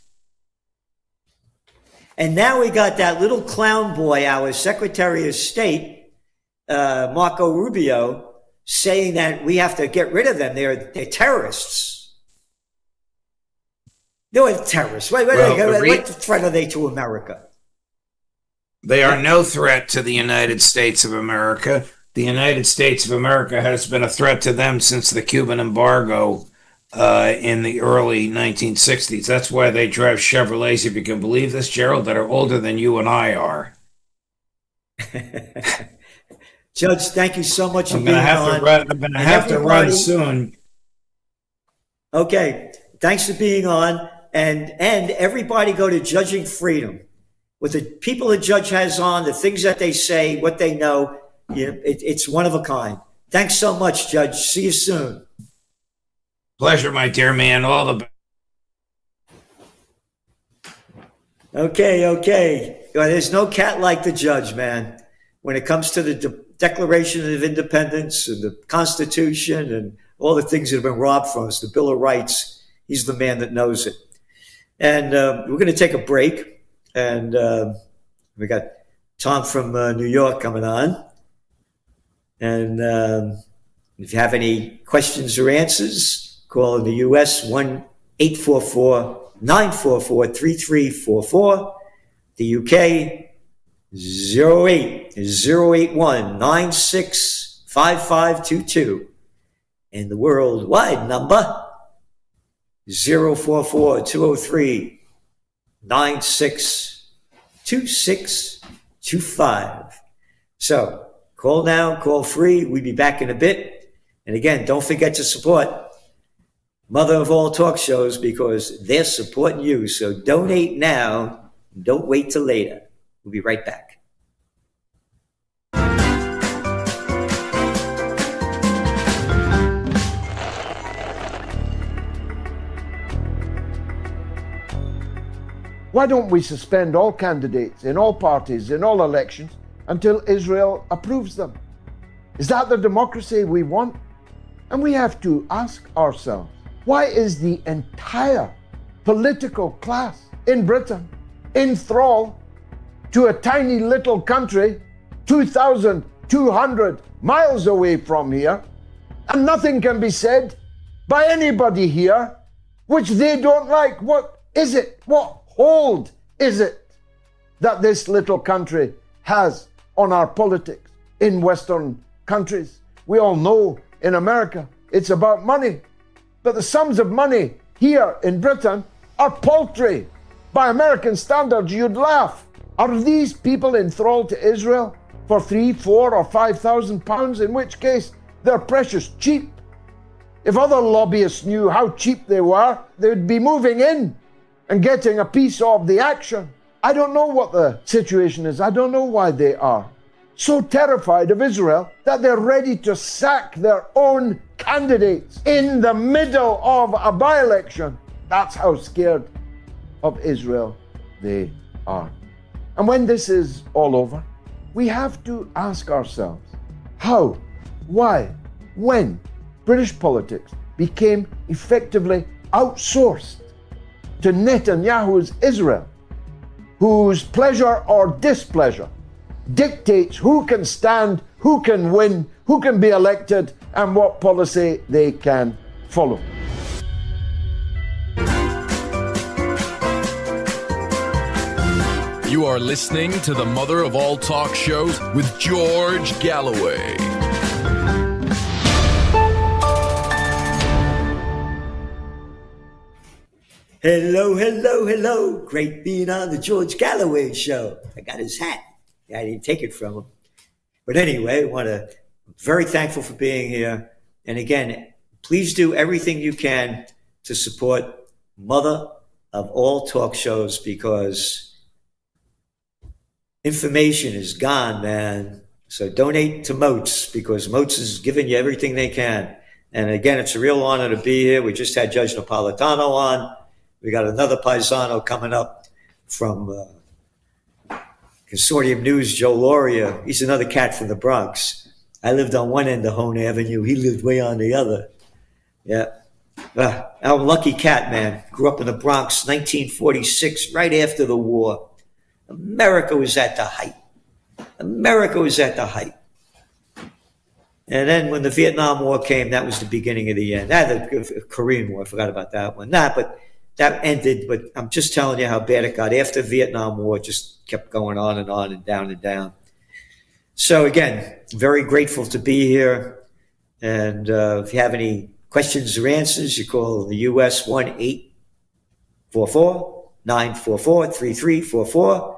And now we got that little clown boy, our Secretary of State, Marco Rubio, saying that we have to get rid of them. They're terrorists. They're terrorists. What threat are they to America? They are no threat to the United States of America. The United States of America has been a threat to them since the Cuban embargo in the early 1960s. That's why they drive Chevrolets, if you can believe this, Gerald, that are older than you and I are. Judge, thank you so much for being on. I'm going to have to run soon. Okay, thanks for being on. And everybody go to Judging Freedom. With the people the judge has on, the things that they say, what they know, it's one of a kind. Thanks so much, Judge. See you soon. Pleasure, my dear man. All the best. Okay. Well, there's no cat like the judge, man. When it comes to the Declaration of Independence and the Constitution and all the things that have been robbed from us, the Bill of Rights, he's the man that knows it. And we're going to take a break. And we got Tom from New York coming on. And if you have any questions or answers, call in the U.S. 1-844-944-3344. The U.K. 08081-965522. And the worldwide number 044-203-962625. So call now, call free. We'll be back in a bit. And again, don't forget to support Mother of All Talk Shows because they're supporting you. So donate now. Don't wait till later. We'll be right back. Why don't we suspend all candidates in all parties, in all elections, until Israel approves them? Is that the democracy we want? And we have to ask ourselves, why is the entire political class in Britain in thrall to a tiny little country 2,200 miles away from here, and nothing can be said by anybody here which they don't like? What is it? What hold is it that this little country has on our politics in Western countries? We all know in America it's about money, but the sums of money here in Britain are paltry. By American standards, you'd laugh. Are these people enthralled to Israel for £3,000, £4,000 or £5,000, in which case they're precious cheap? If other lobbyists knew how cheap they were, they'd be moving in and getting a piece of the action. I don't know what the situation is. I don't know why they are so terrified of Israel that they're ready to sack their own candidates in the middle of a by-election. That's how scared of Israel they are. And when this is all over, we have to ask ourselves how, why, when British politics became effectively outsourced to Netanyahu's Israel, whose pleasure or displeasure dictates who can stand, who can win, who can be elected, and what policy they can follow. You are listening to the Mother of All Talk Shows with George Galloway. Hello. Great being on the George Galloway show. I got his hat. I didn't take it from him. But anyway, I'm very thankful for being here. And again, please do everything you can to support Mother of All Talk Shows because information is gone, man. So donate to Moats because Moats is giving you everything they can. And again, it's a real honor to be here. We just had Judge Napolitano on. We got another paisano coming up from Consortium News, Joe Lauria. He's another cat from the Bronx. I lived on one end of Hone Avenue. He lived way on the other. Yeah. I'm a lucky cat, man. Grew up in the Bronx, 1946, right after the war. America was at the height. And then when the Vietnam War came, that was the beginning of the end. The Korean War, I forgot about that one. But that ended. But I'm just telling you how bad it got. After the Vietnam War, it just kept going on and down and down. So again, very grateful to be here. And if you have any questions or answers, you call the U.S. 1-844-944-3344.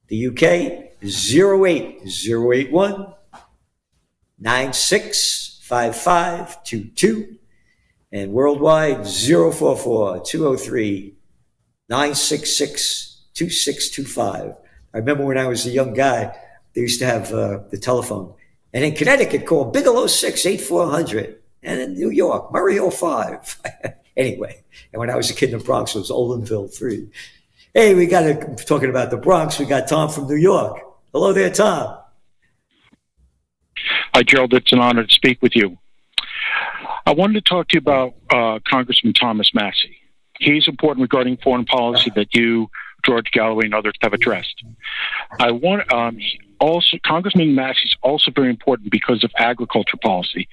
The U.K. 08081-965522. And worldwide 044-203-966-2625. I remember when I was a young guy, they used to have the telephone. And in Connecticut, call Bigelow 6-8400. And in New York, Murray 05. Anyway, and when I was a kid in the Bronx, it was Olinville 3. Hey, talking about the Bronx, we got Tom from New York. Hello there, Tom. Hi, Gerald. It's an honor to speak with you. I wanted to talk to you about Congressman Thomas Massie. He's important regarding foreign policy that you, George Galloway, and others have addressed. Congressman Massey is also very important because of agriculture policy.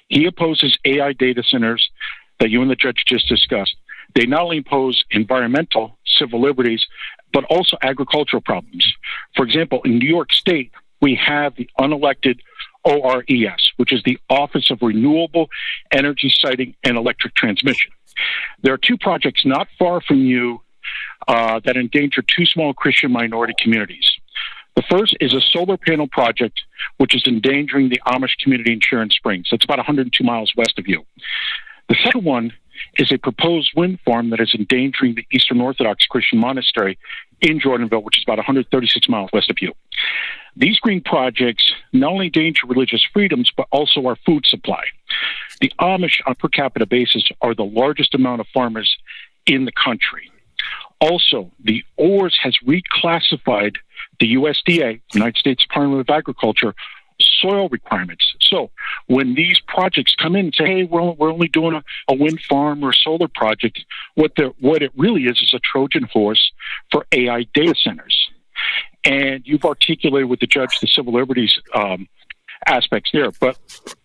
He opposes AI data centers that you and the judge just discussed. They not only impose environmental, civil liberties, but also agricultural problems. For example, in New York State, we have the unelected ORES, which is the Office of Renewable Energy Siting and Electric Transmission. There are two projects not far from you that endanger two small Christian minority communities. The first is a solar panel project, which is endangering the Amish community in Sharon Springs. That's about 102 miles west of you. The second one is a proposed wind farm that is endangering the Eastern Orthodox Christian monastery in Jordanville, which is about 136 miles west of you. These green projects not only endanger religious freedoms, but also our food supply. The Amish, on a per capita basis, are the largest amount of farmers in the country. Also, the ORS has reclassified the USDA, United States Department of Agriculture, soil requirements. So when these projects come in and say, hey, we're only doing a wind farm or a solar project, what it really is a Trojan horse for AI data centers. And you've articulated with the judge the civil liberties aspects there. But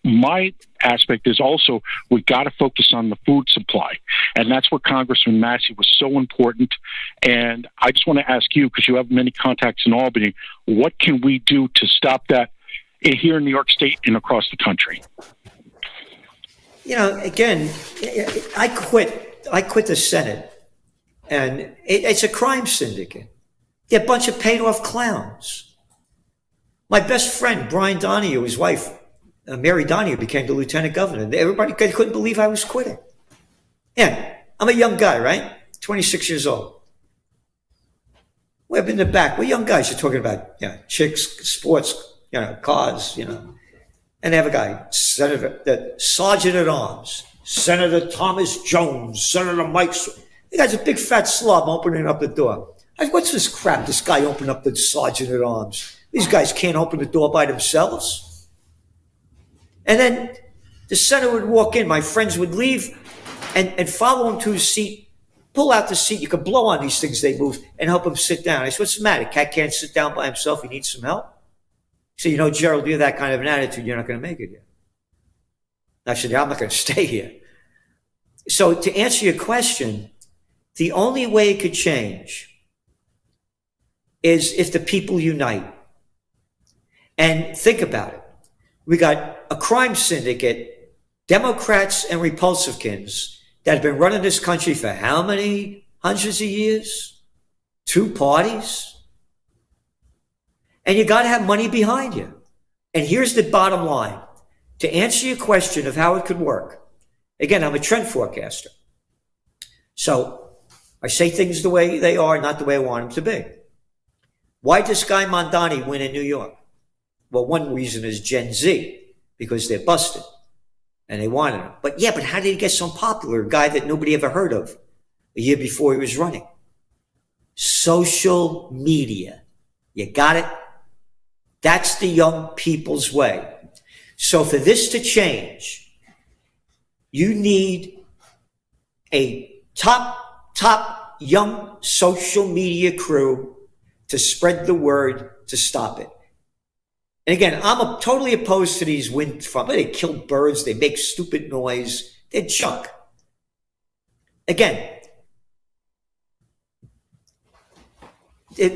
my aspect is also we got to focus on the food supply. And that's where Congressman Massey was so important. And I just want to ask you, because you have many contacts in Albany, what can we do to stop that here in New York State and across the country? You know, again, I quit the Senate, and it's a crime syndicate. They're a bunch of paid-off clowns. My best friend, Brian Donahue, his wife, Mary Donahue, became the lieutenant governor. Everybody couldn't believe I was quitting. Yeah, I'm a young guy, right? 26 years old. We're up in the back. We're young guys. You're talking about chicks, sports, cars, And they have a guy, the Sergeant at Arms, Senator Thomas Jones, Senator Mike. The guy's a big fat slob opening up the door. What's this crap? This guy opened up the Sergeant at Arms. These guys can't open the door by themselves. And then the senator would walk in. My friends would leave and follow him to his seat, pull out the seat. You could blow on these things they move and help him sit down. I said, what's the matter? Cat can't sit down by himself. He needs some help. So, Gerald, you have that kind of an attitude, you're not going to make it here. I said, I'm not going to stay here. So to answer your question, the only way it could change is if the people unite. And think about it. We got a crime syndicate, Democrats and Republicans, that have been running this country for how many hundreds of years? Two parties. And you got to have money behind you. And here's the bottom line. To answer your question of how it could work, again, I'm a trend forecaster. So I say things the way they are, not the way I want them to be. Why did this guy Mondani win in New York? Well, one reason is Gen Z, because they're busted and they wanted him. But how did he get so popular? A guy that nobody ever heard of a year before he was running. Social media. You got it? That's the young people's way. So for this to change, you need a top young social media crew to spread the word to stop it. And again, I'm totally opposed to these wind farms. They kill birds. They make stupid noise. They're junk. Again,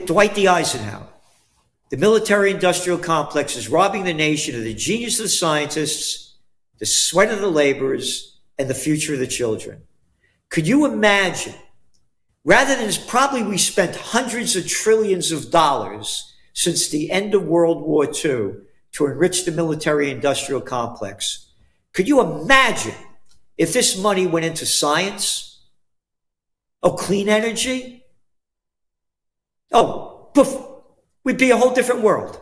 Dwight D. Eisenhower. The military-industrial complex is robbing the nation of the genius of the scientists, the sweat of the laborers, and the future of the children. Could you imagine, rather than probably we spent hundreds of trillions of dollars since the end of World War II to enrich the military-industrial complex, could you imagine if this money went into science? Oh, clean energy? Oh, poof. We'd be a whole different world.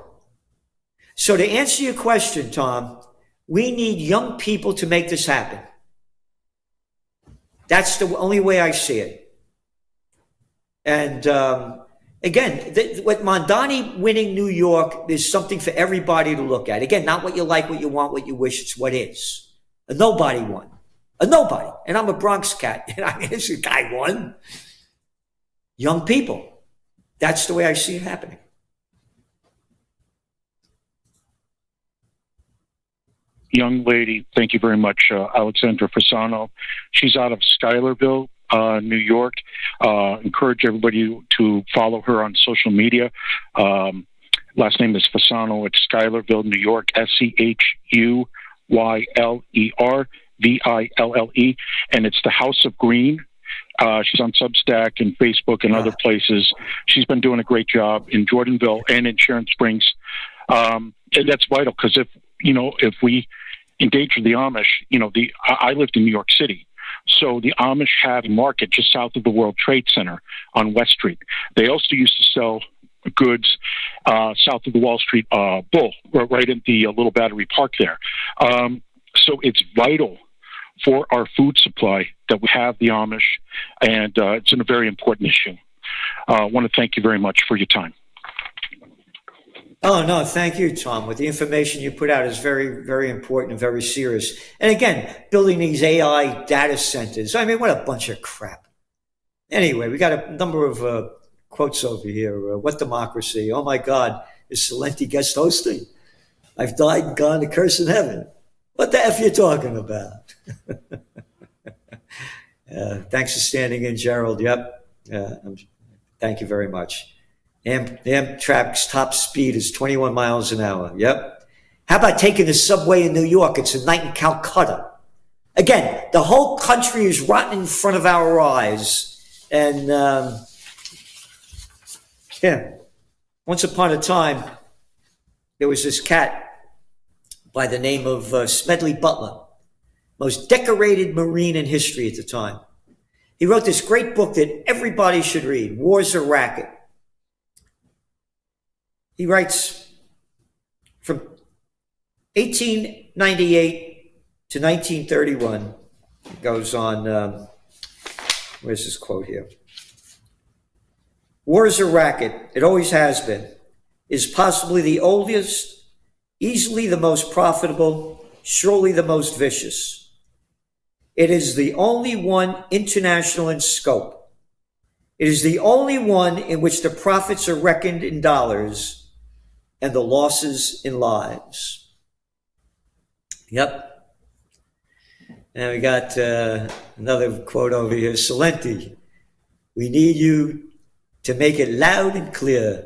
So to answer your question, Tom, we need young people to make this happen. That's the only way I see it. And again, what Mondani winning New York is something for everybody to look at. Again, not what you like, what you want, what you wish. It's what is. A nobody won. A nobody. And I'm a Bronx cat. And I mean, this guy won. Young people. That's the way I see it happening. Young lady, thank you very much, Alexandra Fasano. She's out of Schuylerville, New York. Encourage everybody to follow her on social media. Last name is Fasano at Schuylerville, New York, SCHUYLERVILLE. And it's the House of Green. She's on Substack and Facebook and other places. She's been doing a great job in Jordanville and in Sharon Springs. And that's vital because if we endanger the Amish, I lived in New York City. So the Amish have a market just south of the World Trade Center on West Street. They also used to sell goods south of the Wall Street Bull, right in the Little Battery Park there. So it's vital for our food supply that we have the Amish, and it's a very important issue. I want to thank you very much for your time. Oh, no, thank you, Tom. With the information you put out is very, very important and very serious. And again, building these AI data centers. I mean, what a bunch of crap. Anyway, we got a number of quotes over here. What democracy? Oh, my God. Is Celente guest hosting? I've died and gone to curse in heaven. What the F you talking about? Thanks for standing in, Gerald. Yep. Thank you very much. Amtrak's top speed is 21 miles an hour. Yep. How about taking the subway in New York? It's a night in Calcutta. Again, the whole country is rotten in front of our eyes. And, once upon a time, there was this cat by the name of Smedley Butler, most decorated Marine in history at the time. He wrote this great book that everybody should read, War's a Racket. He writes, from 1898 to 1931, it goes on, where's this quote here? War is a racket, it always has been, is possibly the oldest, easily the most profitable, surely the most vicious. It is the only one international in scope. It is the only one in which the profits are reckoned in dollars and the losses in lives. Yep. And we got another quote over here. Celente, we need you to make it loud and clear.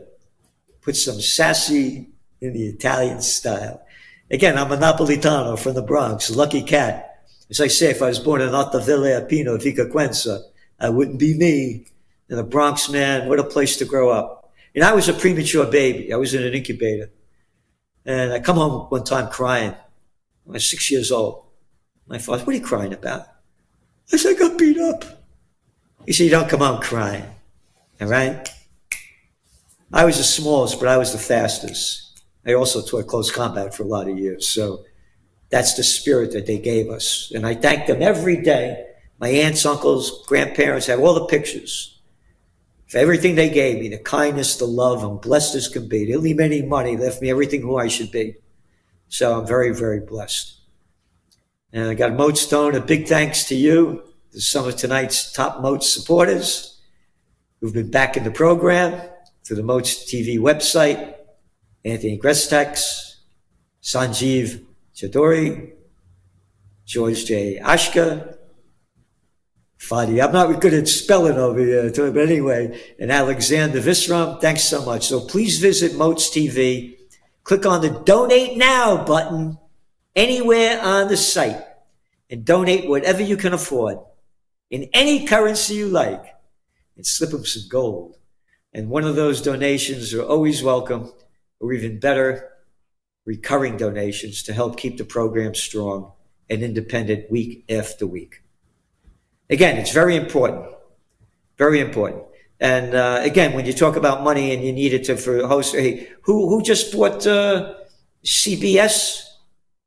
Put some sassy in the Italian style. Again, I'm a Napolitano from the Bronx, lucky cat. As I say, if I was born in Ottaville Apino, Vicaquenza, I wouldn't be me. And the Bronx, man, what a place to grow up. And I was a premature baby. I was in an incubator. And I come home one time crying. I was 6 years old. My father, what are you crying about? I said, I got beat up. He said, you don't come home crying. All right? I was the smallest, but I was the fastest. I also taught close combat for a lot of years. So that's the spirit that they gave us. And I thank them every day. My aunts, uncles, grandparents, I have all the pictures. For everything they gave me, the kindness, the love, I'm blessed as can be. They didn't leave me any money, left me everything who I should be. So I'm very, very blessed. And I got a Moat Stone, a big thanks to you, to some of tonight's top Moat supporters who've been back in the program, to the Moats TV website, Anthony Grestex, Sanjeev Chadori, George J. Ashka, Fadi. I'm not good at spelling over here, but anyway, and Alexander Visram, thanks so much. So please visit Moats TV. Click on the Donate Now button anywhere on the site and donate whatever you can afford in any currency you like and slip them some gold. And one of those donations are always welcome, or even better, recurring donations to help keep the program strong and independent week after week. Again, it's very important, very important. And again, when you talk about money and you need it for host, hey, who just bought CBS?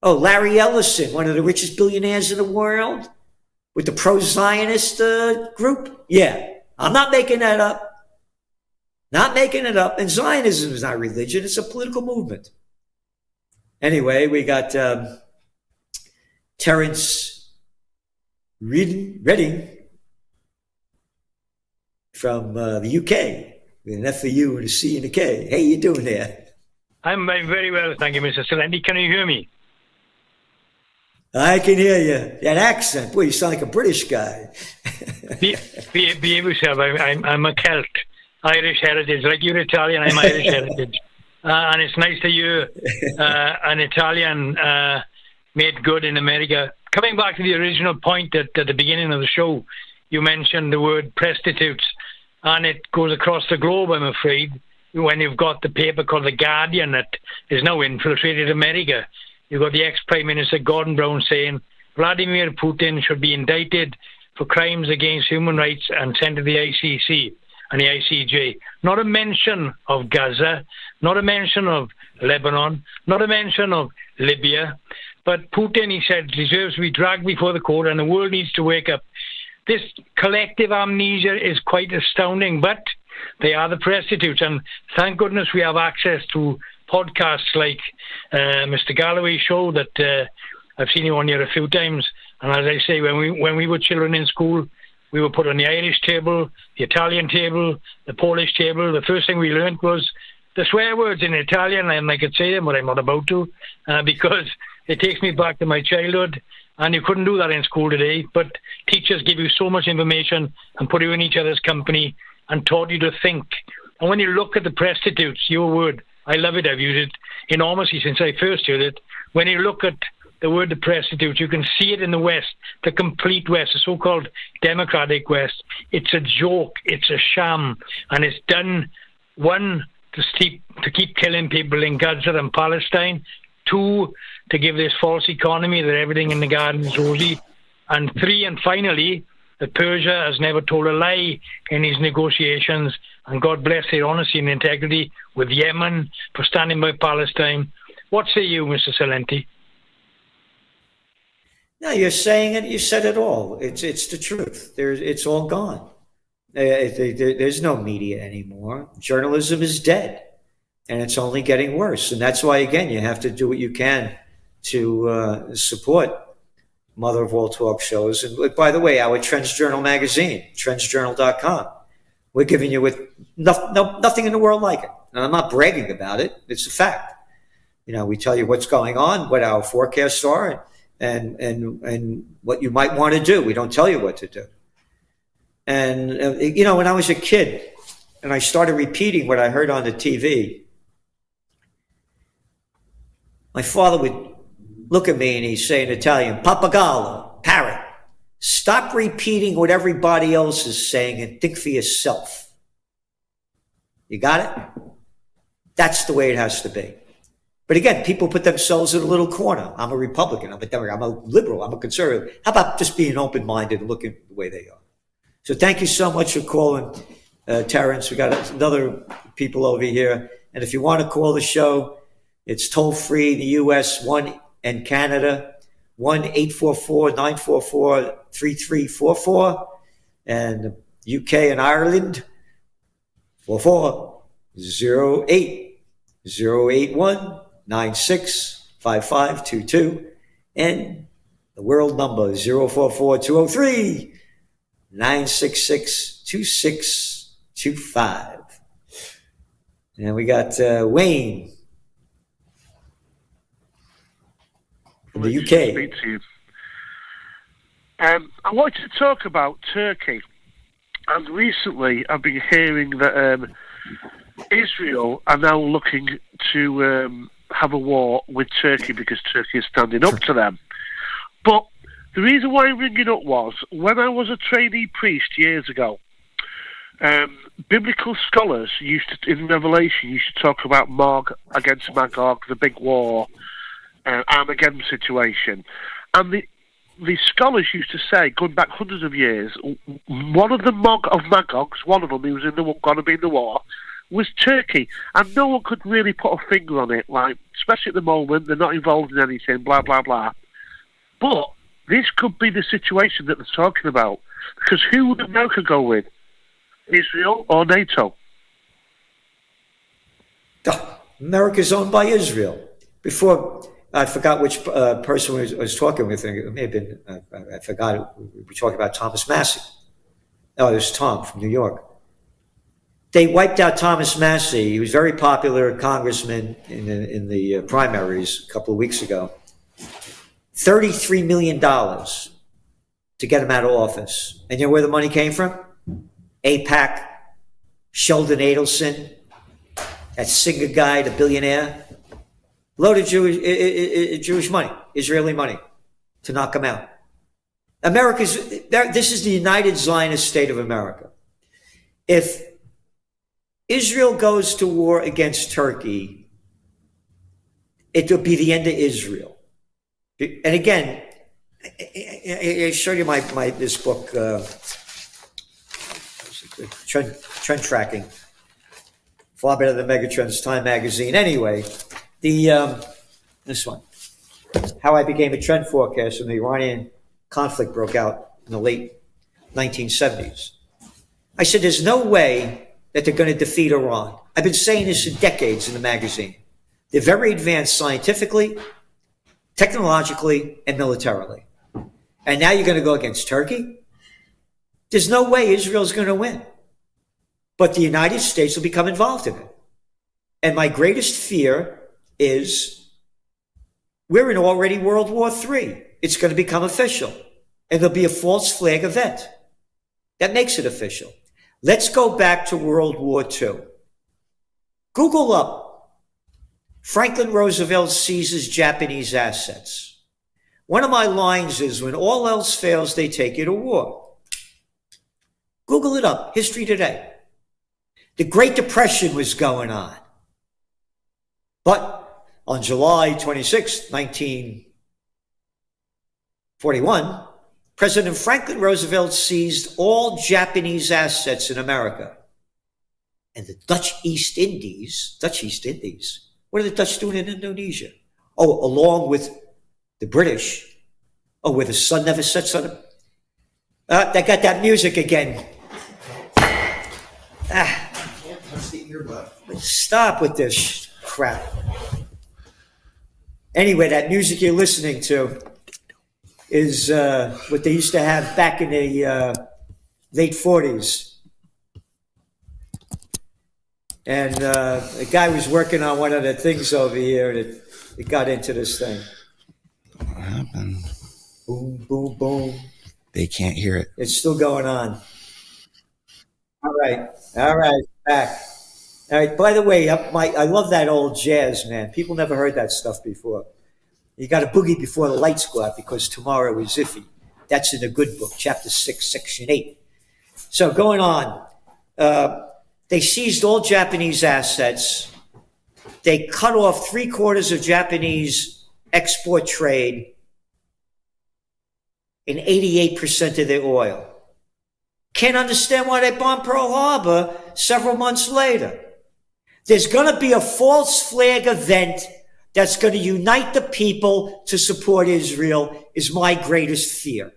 Oh, Larry Ellison, one of the richest billionaires in the world, with the pro-Zionist group. Yeah, I'm not making that up. Not making it up. And Zionism is not religion; it's a political movement. Anyway, we got Terence Redding from the UK, with an F, a U, and a C, and a K. Hey, you doing there? I'm very well, thank you, Mr. Celente. Can you hear me? I can hear you. That accent, boy, you sound like a British guy. Behave yourself. I'm a Celt, Irish heritage. Like you're Italian, I'm Irish heritage. And it's nice to hear an Italian made good in America. Coming back to the original point at the beginning of the show, you mentioned the word prostitutes, and it goes across the globe, I'm afraid. When you've got the paper called The Guardian that is now infiltrated America, you've got the ex-Prime Minister Gordon Brown saying Vladimir Putin should be indicted for crimes against human rights and sent to the ICC and the ICJ. Not a mention of Gaza, not a mention of Lebanon, not a mention of Libya. But Putin, he said, deserves to be dragged before the court, and the world needs to wake up. This collective amnesia is quite astounding, but they are the prostitutes. And thank goodness we have access to podcasts like Mr. Galloway's show that I've seen you on here a few times. And as I say, when we were children in school, we were put on the Irish table, the Italian table, the Polish table. The first thing we learned was the swear words in Italian, and I could say them, but I'm not about to, because it takes me back to my childhood. And you couldn't do that in school today, but teachers give you so much information and put you in each other's company and taught you to think. And when you look at the prostitutes, your word, I love it, I've used it enormously since I first heard it. When you look at the word the prostitute, you can see it in the West, the complete West, the so-called democratic West. It's a joke, it's a sham, and it's done, one, to keep killing people in Gaza and Palestine, two, to give this false economy that everything in the garden is rosy, and three, and finally, that Persia has never told a lie in these negotiations, and God bless their honesty and integrity with Yemen for standing by Palestine. What say you, Mr. Celente? No, you're saying it. You said it all. It's the truth. It's all gone. There's no media anymore. Journalism is dead, and it's only getting worse. And that's why, again, you have to do what you can to support Mother of All Talkshows. And by the way, our Trends Journal magazine, trendsjournal.com, we're giving you with nothing in the world like it. And I'm not bragging about it. It's a fact. You know, we tell you what's going on, what our forecasts are, and what you might want to do. We don't tell you what to do. And, you know, when I was a kid and I started repeating what I heard on the TV, my father would look at me and he'd say in Italian, "Papagallo, parrot, stop repeating what everybody else is saying and think for yourself." You got it? That's the way it has to be. But again, people put themselves in a little corner. I'm a Republican, I'm a Democrat, I'm a liberal, I'm a conservative. How about just being open-minded and looking the way they are? So thank you so much for calling, Terrence. We got other people over here. And if you want to call the show, it's toll-free in the U.S., 1 and Canada, 1-844-944-3344. And UK and Ireland, 44-08081-965522. And the world number is 044-203-966-2625. And we got Wayne. the to UK. speak to you. I wanted to talk about Turkey. And recently I've been hearing that Israel are now looking to have a war with Turkey because Turkey is standing up to them. But the reason why I'm ringing up was, when I was a trainee priest years ago, biblical scholars in Revelation used to talk about Mog against Magog, the big war, Armageddon situation. And the scholars used to say, going back hundreds of years, one of the Magogs, one of them who was going to be in the war, was Turkey. And no one could really put a finger on it, like, especially at the moment, they're not involved in anything, blah, blah, blah. But this could be the situation that they're talking about. Because who would America go with? Israel or NATO? America's owned by Israel. Before, I forgot which person was talking with. It may have been, I forgot. We were talking about Thomas Massey. Oh, there's Tom from New York. They wiped out Thomas Massey. He was a very popular congressman in the primaries a couple of weeks ago. $33 million to get him out of office. And you know where the money came from? AIPAC, Sheldon Adelson, that singer guy, the billionaire. Loaded Jewish money, Israeli money, to knock him out. This is the United Zionist State of America. If Israel goes to war against Turkey, it will be the end of Israel. And again, I showed you this book, trend tracking, far better than Megatrends, Time Magazine. Anyway, this one, how I became a trend forecaster when the Iranian conflict broke out in the late 1970s. I said, there's no way that they're going to defeat Iran. I've been saying this for decades in the magazine. They're very advanced scientifically, technologically, and militarily. And now you're going to go against Turkey? There's no way Israel's going to win. But the United States will become involved in it. And my greatest fear is we're in already World War III. It's going to become official. And there'll be a false flag event. That makes it official. Let's go back to World War II. Google up Franklin Roosevelt seizes Japanese assets. One of my lines is, when all else fails, they take you to war. Google it up, History Today. The Great Depression was going on. But on July 26, 1941, President Franklin Roosevelt seized all Japanese assets in America. And the Dutch East Indies, what are the Dutch doing in Indonesia? Oh, along with the British. Oh, where the sun never sets on them. They got that music again. Stop with this crap. Anyway, that music you're listening to is what they used to have back in the late 40s. And a guy was working on one of the things over here that it got into this thing. What happened? Boom, boom, boom. They can't hear it. It's still going on. All right, back. All right, by the way, I love that old jazz, man. People never heard that stuff before. You got to boogie before the lights go out because tomorrow is iffy. That's in the good book, chapter 6, section 8. So going on, they seized all Japanese assets. They cut off 3/4 of Japanese export trade and 88% of their oil. Can't understand why they bombed Pearl Harbor several months later. There's going to be a false flag event that's going to unite the people to support Israel is my greatest fear.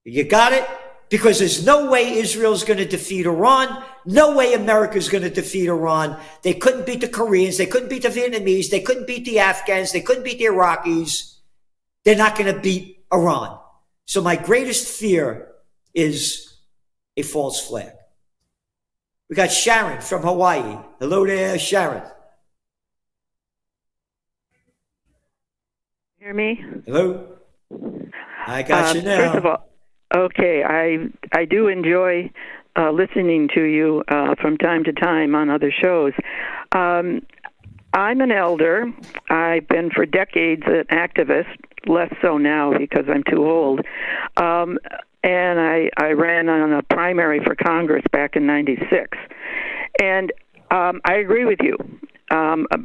You got it? Because there's no way Israel's going to defeat Iran. No way America's going to defeat Iran. They couldn't beat the Koreans. They couldn't beat the Vietnamese. They couldn't beat the Afghans. They couldn't beat the Iraqis. They're not going to beat Iran. So my greatest fear is a false flag. We got Sharon from Hawaii. Hello there, Sharon. hear me? Hello? I got you now. First of all, okay, I do enjoy listening to you from time to time on other shows. I'm an elder. I've been for decades an activist, less so now because I'm too old. And I ran on a primary for Congress back in '96. And I agree with you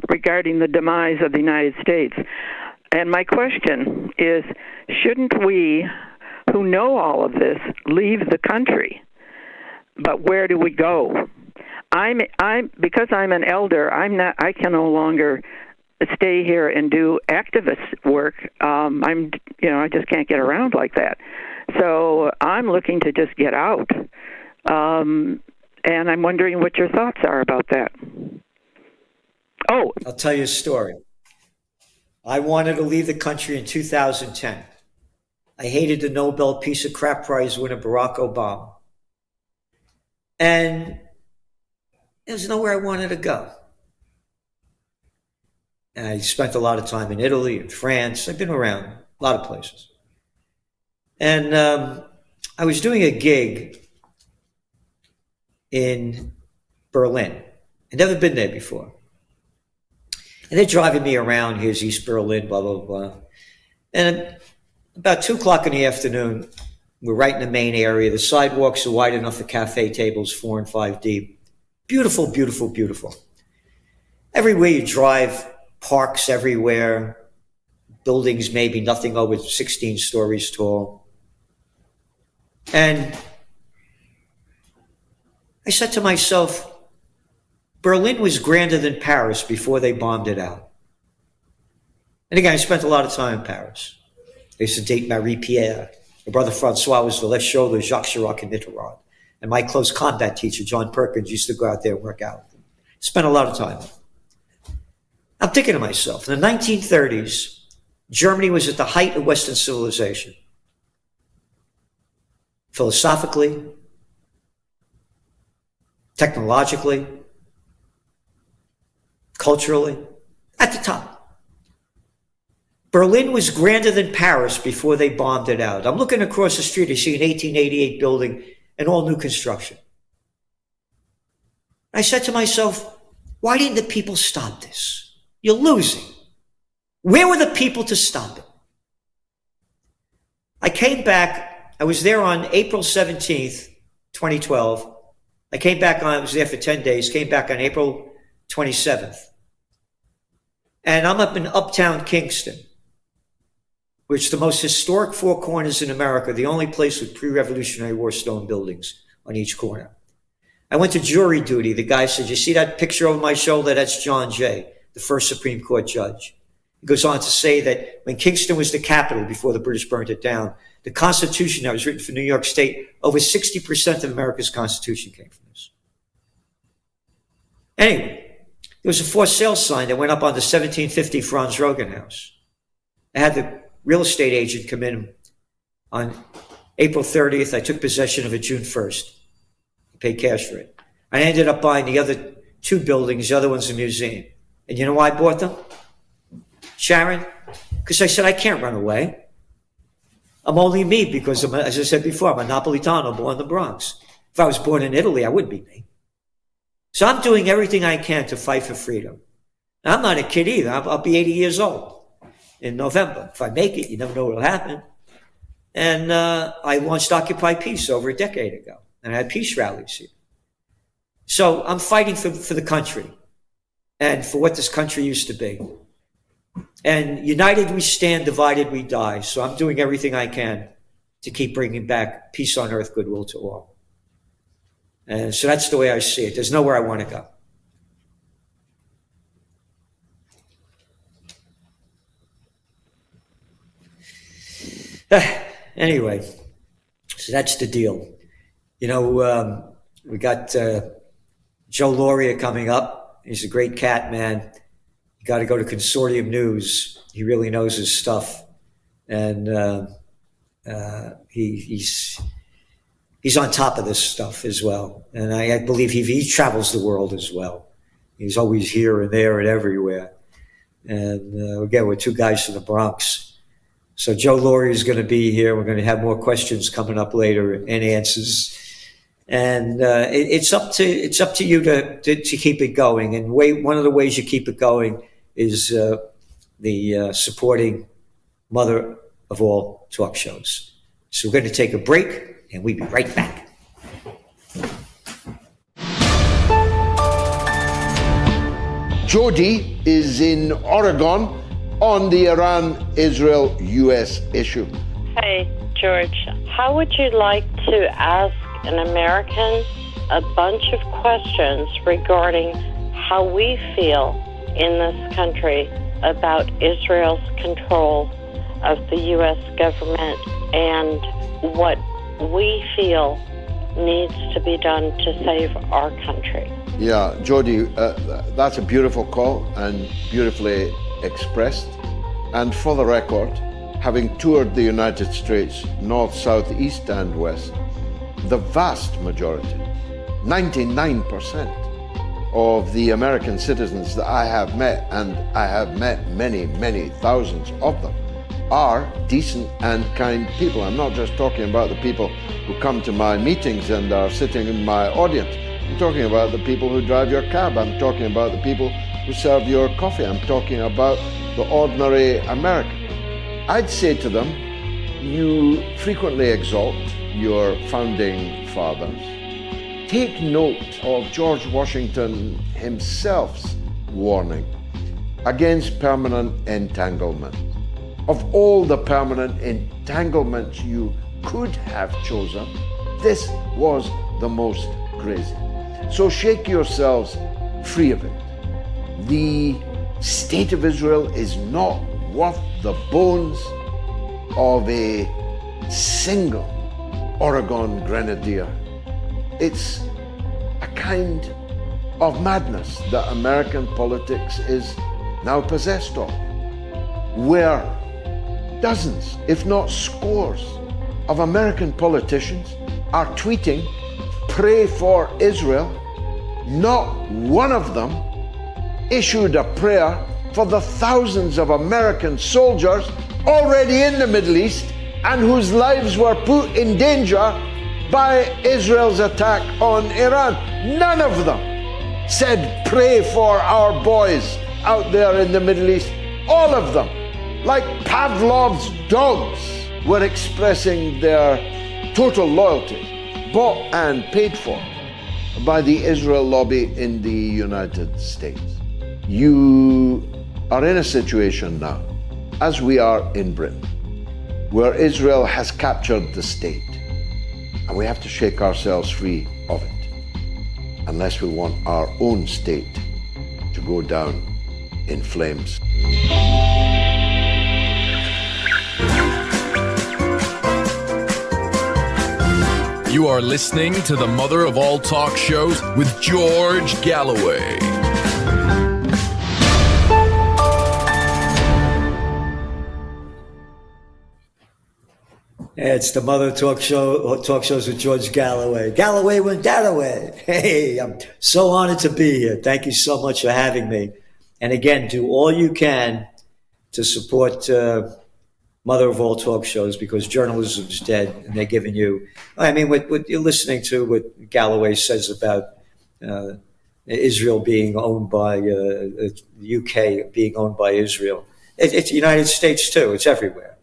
regarding the demise of the United States. And my question is, shouldn't we, who know all of this, leave the country? But where do we go? Because I'm an elder, I can no longer stay here and do activist work. I just can't get around like that. So I'm looking to just get out. And I'm wondering what your thoughts are about that. Oh, I'll tell you a story. I wanted to leave the country in 2010. I hated the Nobel Peace of Crap Prize winner Barack Obama. And there's nowhere I wanted to go. And I spent a lot of time in Italy and France. I've been around a lot of places. And I was doing a gig in Berlin. I'd never been there before. And they're driving me around. Here's East Berlin, blah, blah, blah. And about 2 o'clock in the afternoon, we're right in the main area. The sidewalks are wide enough for cafe tables, 4 and 5 deep. Beautiful, beautiful, beautiful. Everywhere you drive, parks everywhere, buildings maybe nothing over 16 stories tall. And I said to myself, Berlin was grander than Paris before they bombed it out. And again, I spent a lot of time in Paris. I used to date Marie Pierre. My brother Francois was the left shoulder of Jacques Chirac and Mitterrand. And my close combat teacher, John Perkins, used to go out there and work out. Spent a lot of time. I'm thinking to myself, in the 1930s, Germany was at the height of Western civilization. Philosophically, technologically, culturally, at the top. Berlin was grander than Paris before they bombed it out. I'm looking across the street, I see an 1888 building and all new construction. I said to myself, why didn't the people stop this? You're losing. Where were the people to stop it? I came back, I was there on April 17th, 2012. I was there for 10 days, came back on April 27th. And I'm up in uptown Kingston, which is the most historic Four Corners in America, the only place with pre-Revolutionary War stone buildings on each corner. I went to jury duty. The guy said, you see that picture over my shoulder? That's John Jay, the first Supreme Court judge. He goes on to say that when Kingston was the capital before the British burnt it down, the Constitution that was written for New York State, over 60% of America's Constitution came from this. Anyway, there was a for sale sign that went up on the 1750 Franz Rogen house. I had the real estate agent come in on April 30th. I took possession of it June 1st. I paid cash for it. I ended up buying the other 2 buildings. The other one's a museum. And you know why I bought them, Sharon? Because I said, I can't run away. I'm only me because, as I said before, I'm a Napolitano born in the Bronx. If I was born in Italy, I wouldn't be me. So I'm doing everything I can to fight for freedom. Now, I'm not a kid either. I'll be 80 years old in November. If I make it, you never know what will happen. And I launched Occupy Peace over a decade ago. And I had peace rallies here. So I'm fighting for the country and for what this country used to be. And united we stand, divided we die. So I'm doing everything I can to keep bringing back peace on earth, goodwill to all. And so that's the way I see it. There's nowhere I want to go. Anyway, so that's the deal. You know, we got Joe Lauria coming up. He's a great cat, man. You got to go to Consortium News. He really knows his stuff. And he's on top of this stuff as well. And I believe he travels the world as well. He's always here and there and everywhere. And again, we're 2 guys from the Bronx. So Joe Lauria is going to be here. We're going to have more questions coming up later and answers. And it's up to you to keep it going. And one of the ways you keep it going is the supporting Mother of All Talk Shows. So we're going to take a break, and we'll be right back. Jody is in Oregon on the Iran-Israel-US issue. Hey, George, how would you like to ask an American a bunch of questions regarding how we feel in this country about Israel's control of the U.S. government and what we feel needs to be done to save our country? Yeah, Jody, that's a beautiful call and beautifully expressed. And for the record, having toured the United States, north, south, east, and west, the vast majority, 99% of the American citizens that I have met, and I have met many, many thousands of them, are decent and kind people. I'm not just talking about the people who come to my meetings and are sitting in my audience. I'm talking about the people who drive your cab. I'm talking about the people who serve your coffee. I'm talking about the ordinary American. I'd say to them, you frequently exalt your founding fathers. Take note of George Washington himself's warning against permanent entanglement. Of all the permanent entanglements you could have chosen, this was the most crazy. So shake yourselves free of it. The state of Israel is not worth the bones of a single Oregon grenadier. It's a kind of madness that American politics is now possessed of, where dozens, if not scores, of American politicians are tweeting, "Pray for Israel." Not one of them issued a prayer for the thousands of American soldiers already in the Middle East and whose lives were put in danger by Israel's attack on Iran. None of them said, "Pray for our boys out there in the Middle East." All of them, like Pavlov's dogs, were expressing their total loyalty, bought and paid for by the Israel lobby in the United States. You are in a situation now, as we are in Britain, where Israel has captured the state, and we have to shake ourselves free of it, unless we want our own state to go down in flames. You are listening to the Mother of All Talk Shows with George Galloway. It's the Mother Talk Shows with George Galloway. Galloway went that away. Hey, I'm so honored to be here. Thank you so much for having me. And again, do all you can to support Mother of All Talk Shows, because journalism is dead, and they're giving you, I mean, what you're listening to, what Galloway says about Israel being owned by, the UK being owned by Israel. It's the United States too, it's everywhere.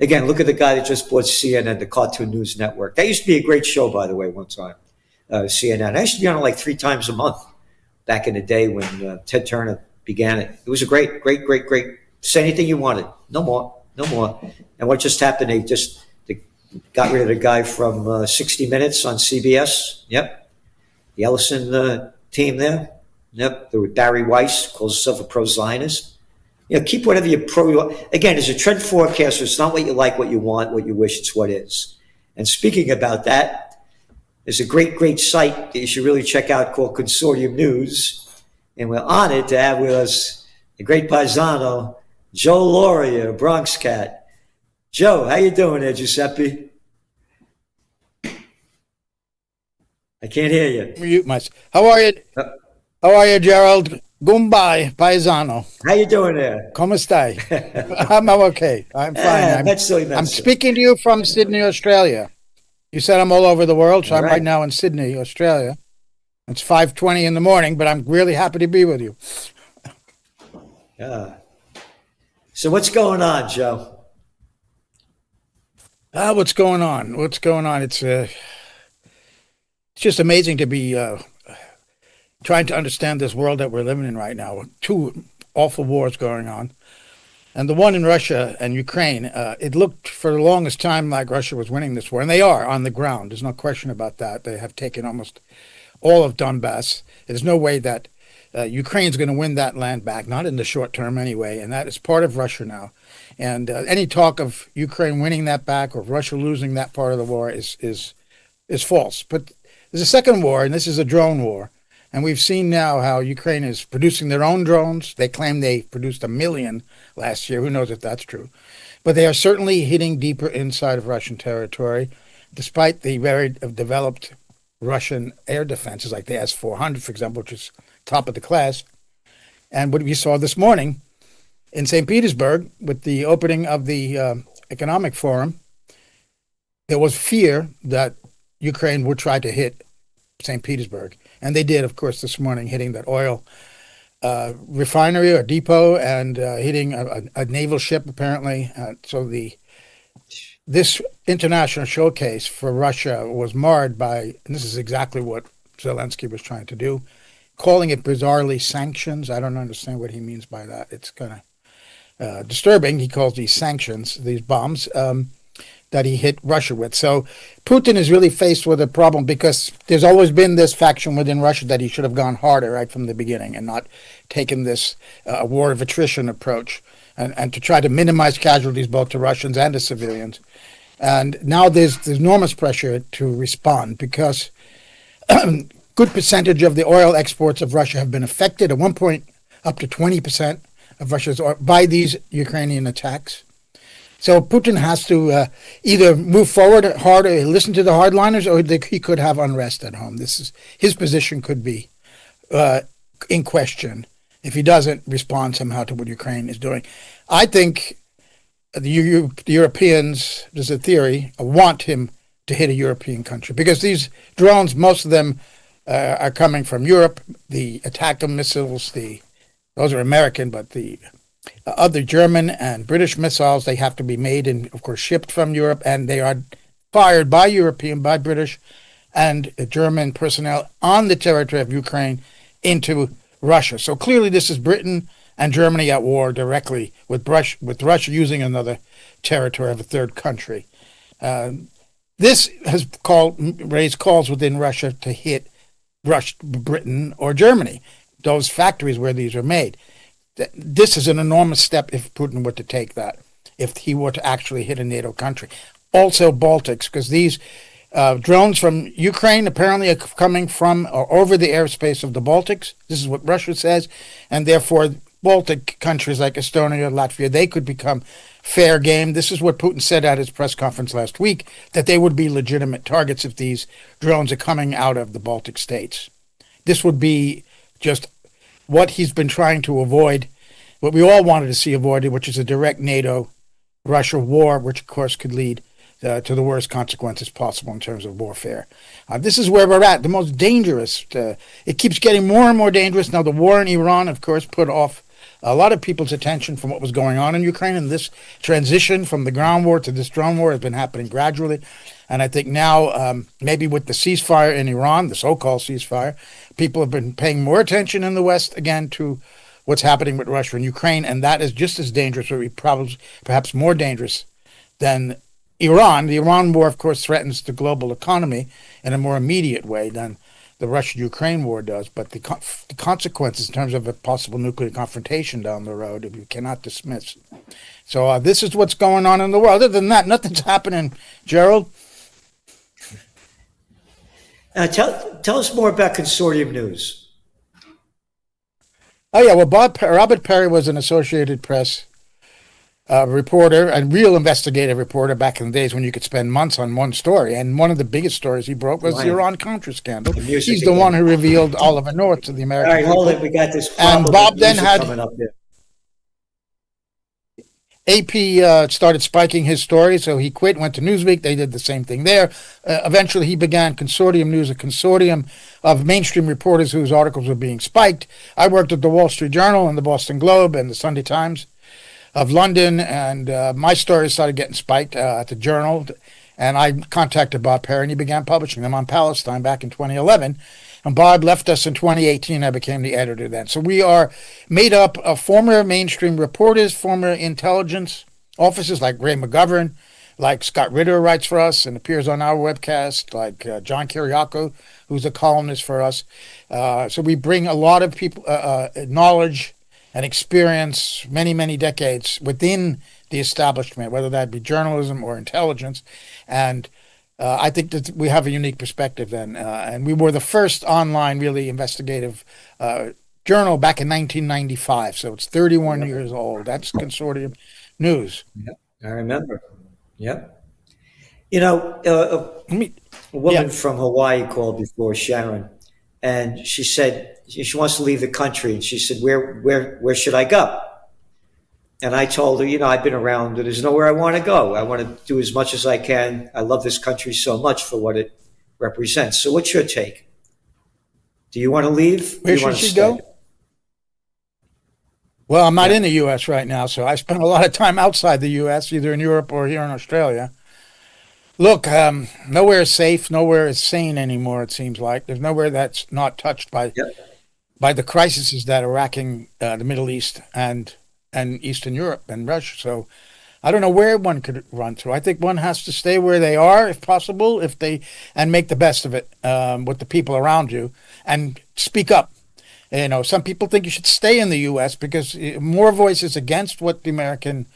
Again, look at the guy that just bought CNN, the Cartoon News Network. That used to be a great show, by the way, one time, CNN. I used to be on it like 3 times a month back in the day when Ted Turner began it. It was a great. Say anything you wanted. No more. And what just happened, they got rid of the guy from 60 Minutes on CBS. Yep. The Ellison team there. Yep. There was Barry Weiss, calls himself a pro-Zionist. Keep whatever you're pro. Again, as a trend forecaster, it's not what you like, what you want, what you wish, it's what is. And speaking about that, there's a great site that you should really check out called Consortium News. And we're honored to have with us the great paisano, Joe Lauria, Bronx Cat. Joe, how you doing there, Giuseppe? I can't hear you. Mute myself. How are you? How are you, Gerald? Goodbye, paisano. How you doing there? Come stai? I'm okay. I'm fine. I'm speaking to you from Sydney, Australia. You said I'm all over the world, so I'm right now in Sydney, Australia. It's 5:20 in the morning, but I'm really happy to be with you. Yeah. So what's going on, Joe? What's going on? It's just amazing to be trying to understand this world that we're living in right now. Two awful wars going on. And the one in Russia and Ukraine, it looked for the longest time like Russia was winning this war. And they are on the ground. There's no question about that. They have taken almost all of Donbass. There's no way that Ukraine's going to win that land back, not in the short term anyway. And that is part of Russia now. And any talk of Ukraine winning that back or Russia losing that part of the war is false. But there's a second war, and this is a drone war. And we've seen now how Ukraine is producing their own drones. They claim they produced 1 million last year. Who knows if that's true? But they are certainly hitting deeper inside of Russian territory, despite the very developed Russian air defenses, like the S-400, for example, which is top of the class. And what we saw this morning in St. Petersburg with the opening of the Economic Forum, there was fear that Ukraine would try to hit St. Petersburg. And they did, of course, this morning, hitting that oil refinery or depot and hitting a naval ship, apparently. So this international showcase for Russia was marred by, and this is exactly what Zelensky was trying to do, calling it bizarrely sanctions. I don't understand what he means by that. It's kind of disturbing. He calls these sanctions, these bombs, that he hit Russia with. So Putin is really faced with a problem because there's always been this faction within Russia that he should have gone harder right from the beginning and not taken this war of attrition approach and to try to minimize casualties both to Russians and to civilians. And now there's enormous pressure to respond because good percentage of the oil exports of Russia have been affected, at one point up to 20% of Russia's oil by these Ukrainian attacks. So Putin has to either move forward harder, listen to the hardliners, or he could have unrest at home. His position could be in question if he doesn't respond somehow to what Ukraine is doing. I think the Europeans, there's a theory, want him to hit a European country because these drones, most of them are coming from Europe. The Attack missiles, those are American, but the other German and British missiles, they have to be made and, of course, shipped from Europe, and they are fired by British, and German personnel on the territory of Ukraine into Russia. So clearly this is Britain and Germany at war directly with Russia using another territory of a third country. This has raised calls within Russia to hit Britain or Germany, those factories where these are made. This is an enormous step if Putin were to take that, if he were to actually hit a NATO country. Also Baltics, because these drones from Ukraine apparently are coming from or over the airspace of the Baltics. This is what Russia says, and therefore Baltic countries like Estonia, Latvia, they could become fair game. This is what Putin said at his press conference last week, that they would be legitimate targets if these drones are coming out of the Baltic states. This would be just what he's been trying to avoid, what we all wanted to see avoided, which is a direct NATO-Russia war, which, of course, could lead to the worst consequences possible in terms of warfare. This is where we're at, the most dangerous. It keeps getting more and more dangerous. Now, the war in Iran, of course, put off a lot of people's attention from what was going on in Ukraine, and this transition from the ground war to this drone war has been happening gradually. And I think now, maybe with the ceasefire in Iran, the so-called ceasefire, people have been paying more attention in the West again to what's happening with Russia and Ukraine, and that is just as dangerous, or perhaps more dangerous than Iran. The Iran war, of course, threatens the global economy in a more immediate way than the Russia-Ukraine war does, but the consequences in terms of a possible nuclear confrontation down the road, we cannot dismiss. So this is what's going on in the world. Other than that, nothing's happening, Gerald. Tell us more about Consortium news. Oh, yeah, well, Robert Perry was an Associated Press reporter, a real investigative reporter back in the days when you could spend months on one story. And one of the biggest stories he broke was the Iran-Contra scandal. He's the one who revealed Oliver North to the American people. All right, hold it. We got this problem. And Bob then had coming up there. AP started spiking his story, so he quit, went to Newsweek. They did the same thing there. Eventually, he began Consortium News, a consortium of mainstream reporters whose articles were being spiked. I worked at the Wall Street Journal and the Boston Globe and the Sunday Times of London, and my stories started getting spiked at the Journal. And I contacted Bob Perry, and he began publishing them on Palestine back in 2011. And Bob left us in 2018. I became the editor then. So we are made up of former mainstream reporters, former intelligence officers like Ray McGovern, like Scott Ritter writes for us and appears on our webcast, like John Kiriakou, who's a columnist for us. So we bring a lot of people, knowledge and experience, many, many decades within the establishment, whether that be journalism or intelligence. And I think that we have a unique perspective then. And we were the first online really investigative journal back in 1995. So it's 31 years old. That's Consortium News. Yeah, I remember. Yep. You know, a woman from Hawaii called before, Sharon, and she said she wants to leave the country. And she said, where should I go? And I told her, you know, I've been around. There's nowhere I want to go. I want to do as much as I can. I love this country so much for what it represents. So what's your take? Do you want to leave? Where should she go? Well, I'm not in the U.S. right now, so I spend a lot of time outside the U.S., either in Europe or here in Australia. Look, nowhere is safe. Nowhere is sane anymore, it seems like. There's nowhere that's not touched by the crises that are racking the Middle East and Eastern Europe and Russia. So I don't know where one could run to. I think one has to stay where they are, if possible, and make the best of it with the people around you and speak up. You know, some people think you should stay in the U.S. because more voices against what the American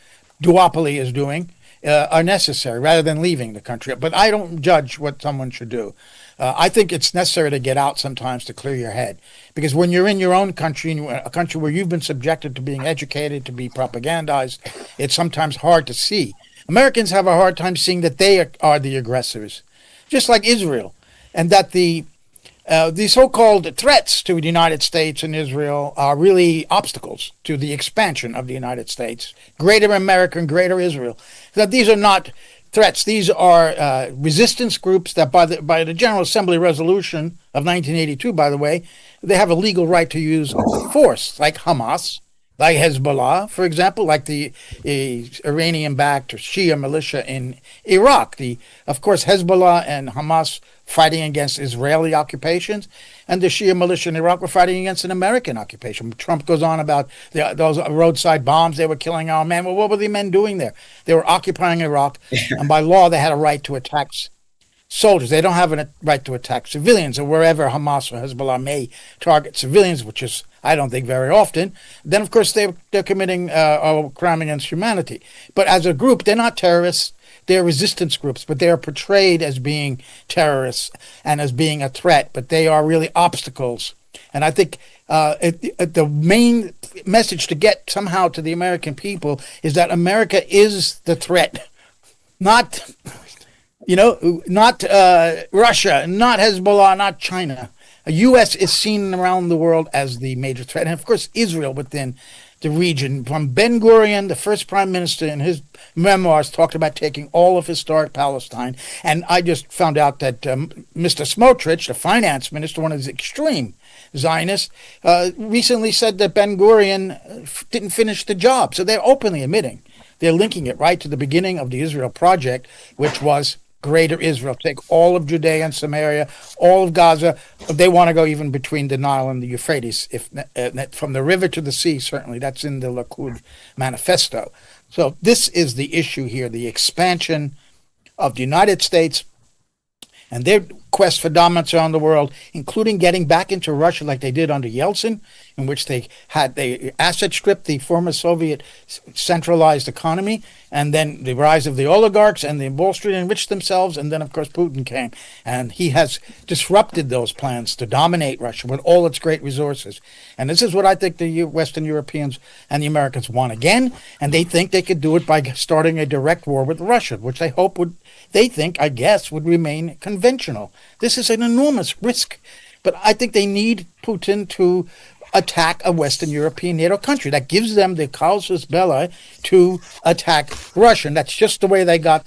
duopoly is doing are necessary rather than leaving the country. But I don't judge what someone should do. I think it's necessary to get out sometimes to clear your head. Because when you're in your own country, a country where you've been subjected to being educated, to be propagandized, it's sometimes hard to see. Americans have a hard time seeing that they are the aggressors, just like Israel, and that the so-called threats to the United States and Israel are really obstacles to the expansion of the United States, greater America and greater Israel. That these are not threats. These are resistance groups that by the General Assembly resolution of 1982, by the way, they have a legal right to use force, like Hamas, like Hezbollah, for example, like the Iranian-backed Shia militia in Iraq. Of course, Hezbollah and Hamas fighting against Israeli occupations, and the Shia militia in Iraq were fighting against an American occupation. Trump goes on about those roadside bombs they were killing our men. Well, what were the men doing there? They were occupying Iraq, and by law they had a right to attack soldiers. They don't have a right to attack civilians, or wherever Hamas or Hezbollah may target civilians, which is, I don't think, very often. Then, of course, they're committing a crime against humanity. But as a group, they're not terrorists. They're resistance groups, but they are portrayed as being terrorists and as being a threat, but they are really obstacles. And I think the main message to get somehow to the American people is that America is the threat, not Russia, not Hezbollah, not China. The U.S. is seen around the world as the major threat, and of course Israel within the region. From Ben-Gurion, the first prime minister, in his memoirs talked about taking all of historic Palestine. And I just found out that Mr. Smotrich, the finance minister, one of the extreme Zionists, recently said that Ben-Gurion didn't finish the job. So they're openly admitting. They're linking it right to the beginning of the Israel project, which was Greater Israel. Take all of Judea and Samaria, all of Gaza. They want to go even between the Nile and the Euphrates, from the river to the sea, certainly. That's in the Likud manifesto. So this is the issue here, the expansion of the United States. And they're quest for dominance around the world, including getting back into Russia like they did under Yeltsin, in which they asset stripped the former Soviet centralized economy, and then the rise of the oligarchs and the Wall Street enriched themselves, and then of course Putin came, and he has disrupted those plans to dominate Russia with all its great resources. And this is what I think the Western Europeans and the Americans want again, and they think they could do it by starting a direct war with Russia, which they hope would, they think, I guess, would remain conventional. This is an enormous risk, but I think they need Putin to attack a Western European NATO country. That gives them the casus belli to attack Russia. And that's just the way they got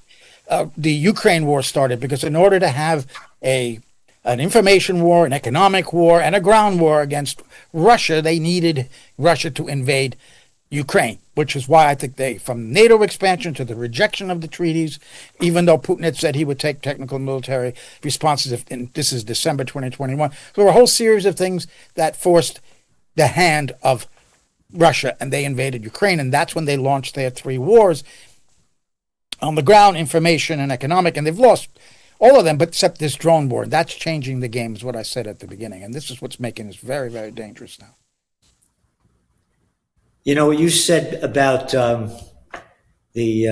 the Ukraine war started, because in order to have an information war, an economic war, and a ground war against Russia, they needed Russia to invade Ukraine, which is why I think they, from NATO expansion to the rejection of the treaties, even though Putin had said he would take technical military responses, this is December 2021, there were a whole series of things that forced the hand of Russia, and they invaded Ukraine, and that's when they launched their 3 wars on the ground, information and economic, and they've lost all of them, but except this drone war. That's changing the game, is what I said at the beginning, and this is what's making this very, very dangerous now. You know, what you said about the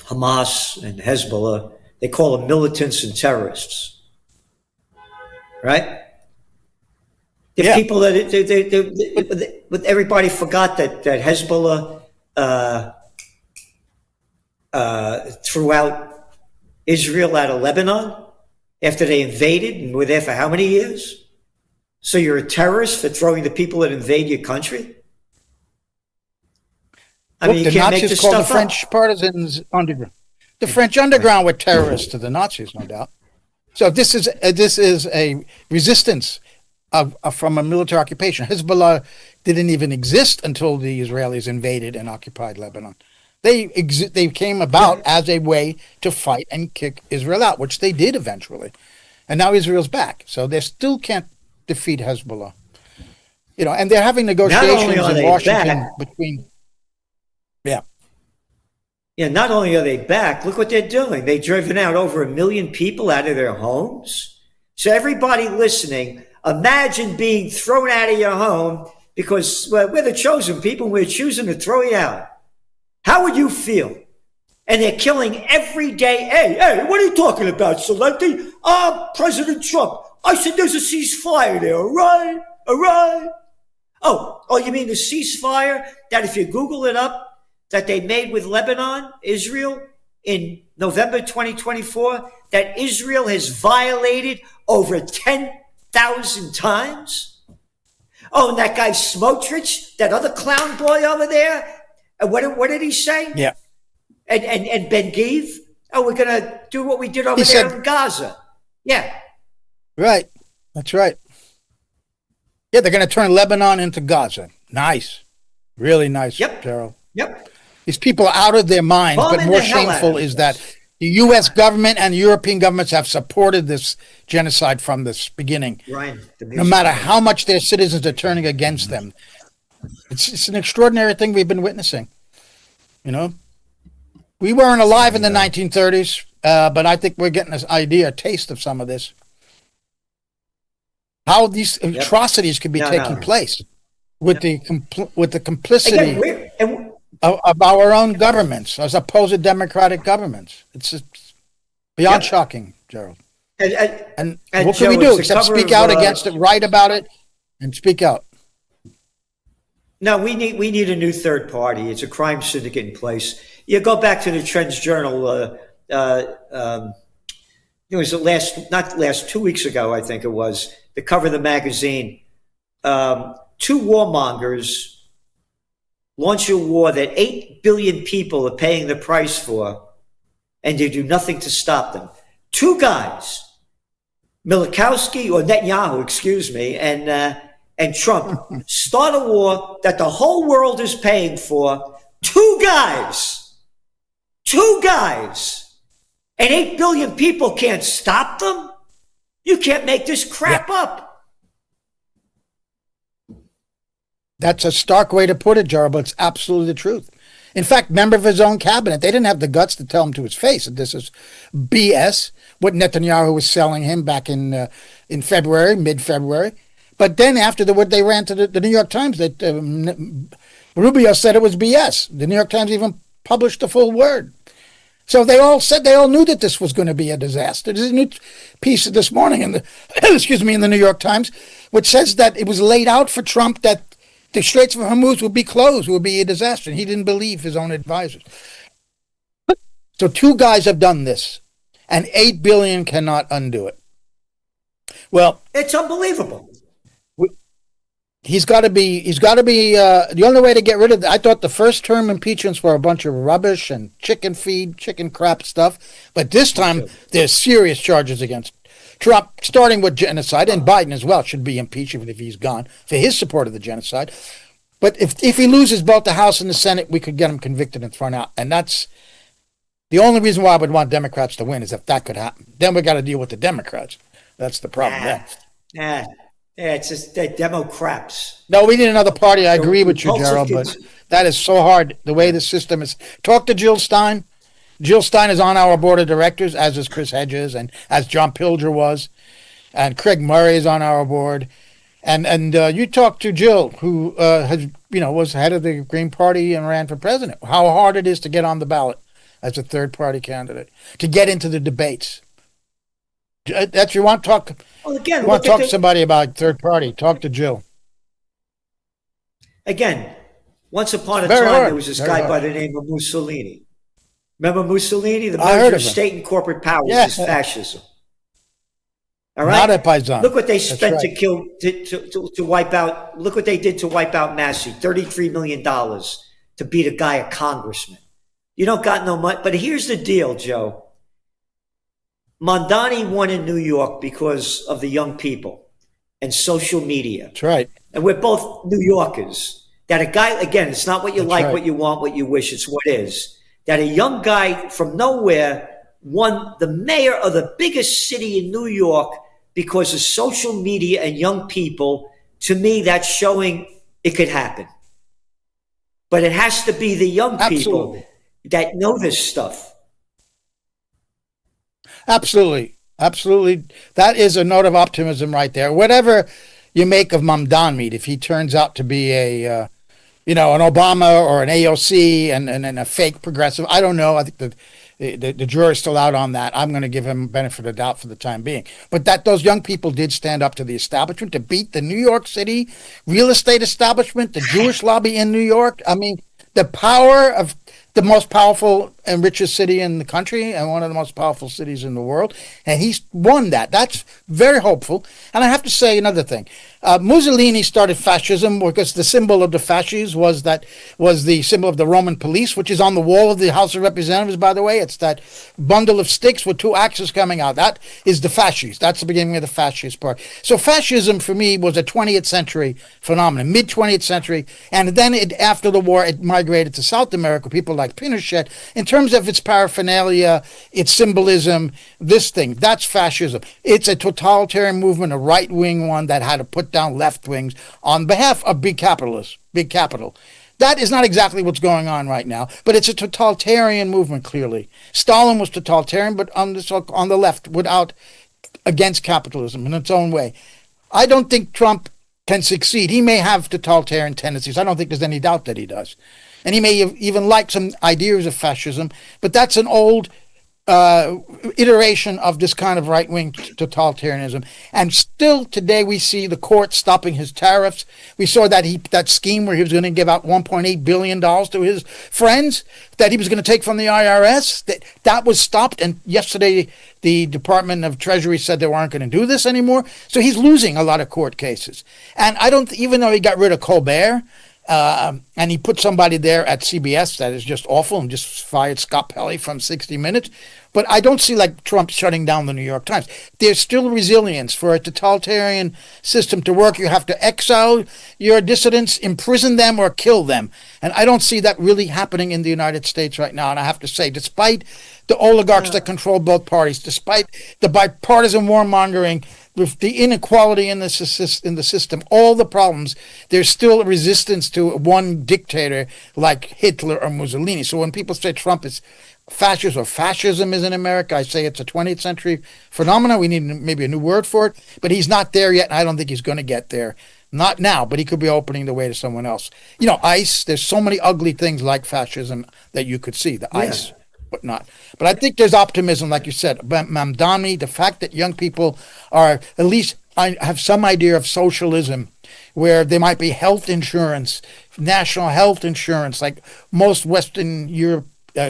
Hamas and Hezbollah, they call them militants and terrorists, right? The people that everybody forgot that Hezbollah threw out Israel out of Lebanon after they invaded and were there for how many years? So you're a terrorist for throwing the people that invade your country? I mean, you the can't Nazis make this called the stuff French up. partisans underground. The French underground were terrorists to the Nazis, no doubt. So this is a resistance from a military occupation. Hezbollah didn't even exist until the Israelis invaded and occupied Lebanon. They came about as a way to fight and kick Israel out, which they did eventually. And now Israel's back. So they still can't defeat Hezbollah. You know, and they're having negotiations in Washington between... Yeah, not only are they back, look what they're doing. They've driven out over 1 million people out of their homes. So everybody listening, imagine being thrown out of your home because we're the chosen people. We're choosing to throw you out. How would you feel? And they're killing every day. Hey, what are you talking about, Celente? President Trump. I said there's a ceasefire there, all right? Oh, you mean the ceasefire that if you Google it up, that they made with Lebanon, Israel, in November 2024, that Israel has violated over 10,000 times? Oh, and that guy Smotrich, that other clown boy over there, what did he say? Yeah. And Ben Gvir, we're going to do what we did over there in Gaza. Yeah. Right. That's right. Yeah, they're going to turn Lebanon into Gaza. Nice. Really nice, Gerald. Yep. These people are out of their minds, but more shameful is that the U.S. government and the European governments have supported this genocide from this beginning, no matter how much their citizens are turning against them. It's an extraordinary thing we've been witnessing. You know, we weren't alive in the 1930s, but I think we're getting this idea, a taste of some of this. How these atrocities could be taking place with the complicity of our own governments, as opposed to democratic governments. It's beyond shocking, Gerald. And what can we do except speak out against it, write about it, and speak out? No, we need a new third party. It's a crime syndicate in place. You go back to the Trends Journal. It was 2 weeks ago, I think it was. The cover of the magazine. 2 warmongers launch a war that 8 billion people are paying the price for, and they do nothing to stop them. 2 guys, Milikowski or Netanyahu, excuse me, and Trump start a war that the whole world is paying for. 2 guys, and 8 billion people can't stop them. You can't make this crap up. That's a stark way to put it, Gerald, but it's absolutely the truth. In fact, member of his own cabinet, they didn't have the guts to tell him to his face that this is BS. what Netanyahu was selling him back in February, mid-February. But then after what they ran to the New York Times, that Rubio said it was BS. The New York Times even published the full word. So they all knew that this was going to be a disaster. There's a new piece this morning in the in the New York Times, which says that it was laid out for Trump that the Straits of Hormuz would be closed, would be a disaster. And he didn't believe his own advisors. So 2 guys have done this, and $8 billion cannot undo it. Well, it's unbelievable. He's got to be. The only way to get rid of. I thought the first term impeachments were a bunch of rubbish and chicken feed, chicken crap stuff. But this time, there's serious charges against Trump, starting with genocide, and Biden as well should be impeached even if he's gone for his support of the genocide. But if he loses both the House and the Senate, we could get him convicted and thrown out. And that's the only reason why I would want Democrats to win, is if that could happen. Then we got to deal with the Democrats. That's the problem next. Yeah, it's just they're Democrats. No, we need another party. I agree with you, Gerald, but that is so hard, the way the system is. Talk to Jill Stein. Jill Stein is on our board of directors, as is Chris Hedges, and as John Pilger was. And Craig Murray is on our board. And you talked to Jill, who was head of the Green Party and ran for president. How hard it is to get on the ballot as a third-party candidate, to get into the debates. That's you want to talk. Well, again, you want to talk to somebody about third party? Talk to Jill. Again, once upon a time, there was this guy by the name of Mussolini. Remember Mussolini? The merger of state and corporate powers is fascism. All right. Not a paisan. Look what they spent to kill, to wipe out. Look what they did to wipe out Massey. $33 million to beat a guy, a congressman. You don't got no money. But here's the deal, Joe. Mondani won in New York because of the young people and social media. That's right. And we're both New Yorkers. That a guy, again, it's not what you like, what you want, what you wish. It's what is. That a young guy from nowhere won the mayor of the biggest city in New York because of social media and young people. To me, that's showing it could happen. But it has to be the young people that know this stuff. Absolutely. That is a note of optimism right there. Whatever you make of Mamdani, if he turns out to be an Obama or an AOC and a fake progressive, I don't know. I think the jury's still out on that. I'm going to give him benefit of the doubt for the time being. But that those young people did stand up to the establishment to beat the New York City real estate establishment, the Jewish lobby in New York. I mean, the power of the most powerful and richest city in the country and one of the most powerful cities in the world. And he's won that. That's very hopeful. And I have to say another thing. Mussolini started fascism because the symbol of the fasces was the symbol of the Roman police, which is on the wall of the House of Representatives, by the way. It's that bundle of sticks with 2 axes coming out. That is the fasces. That's the beginning of the fascist part. So fascism, for me, was a 20th century phenomenon, mid-20th century. And then after the war, it migrated to South America, people like Pinochet. In terms of its paraphernalia, its symbolism, this thing, that's fascism. It's a totalitarian movement, a right-wing one that had to put down left wings on behalf of big capitalists, big capital. That is not exactly what's going on right now, but it's a totalitarian movement, clearly. Stalin was totalitarian, but on the left, against capitalism in its own way. I don't think Trump can succeed. He may have totalitarian tendencies. I don't think there's any doubt that he does. And he may even like some ideas of fascism, but that's an old iteration of this kind of right-wing totalitarianism. And still today we see the court stopping his tariffs. We saw that scheme where he was going to give out $1.8 billion to his friends that he was going to take from the IRS. That was stopped. And yesterday the Department of Treasury said they weren't going to do this anymore. So he's losing a lot of court cases. And even though he got rid of Colbert, and he put somebody there at CBS that is just awful and just fired Scott Pelley from 60 Minutes. But I don't see like Trump shutting down the New York Times. There's still resilience. For a totalitarian system to work, you have to exile your dissidents, imprison them, or kill them. And I don't see that really happening in the United States right now. And I have to say, despite the oligarchs that control both parties, despite the bipartisan warmongering, with the inequality in the system, all the problems, there's still a resistance to one dictator like Hitler or Mussolini. So when people say Trump is fascism is in America. I say it's a 20th century phenomenon. We need maybe a new word for it, but he's not there yet, and I don't think he's going to get there. Not now, but he could be opening the way to someone else. ICE, there's so many ugly things like fascism that you could see, ICE, but not. But I think there's optimism, like you said. Mamdani, the fact that young people are at least have some idea of socialism, where there might be health insurance, national health insurance, like most Western Europe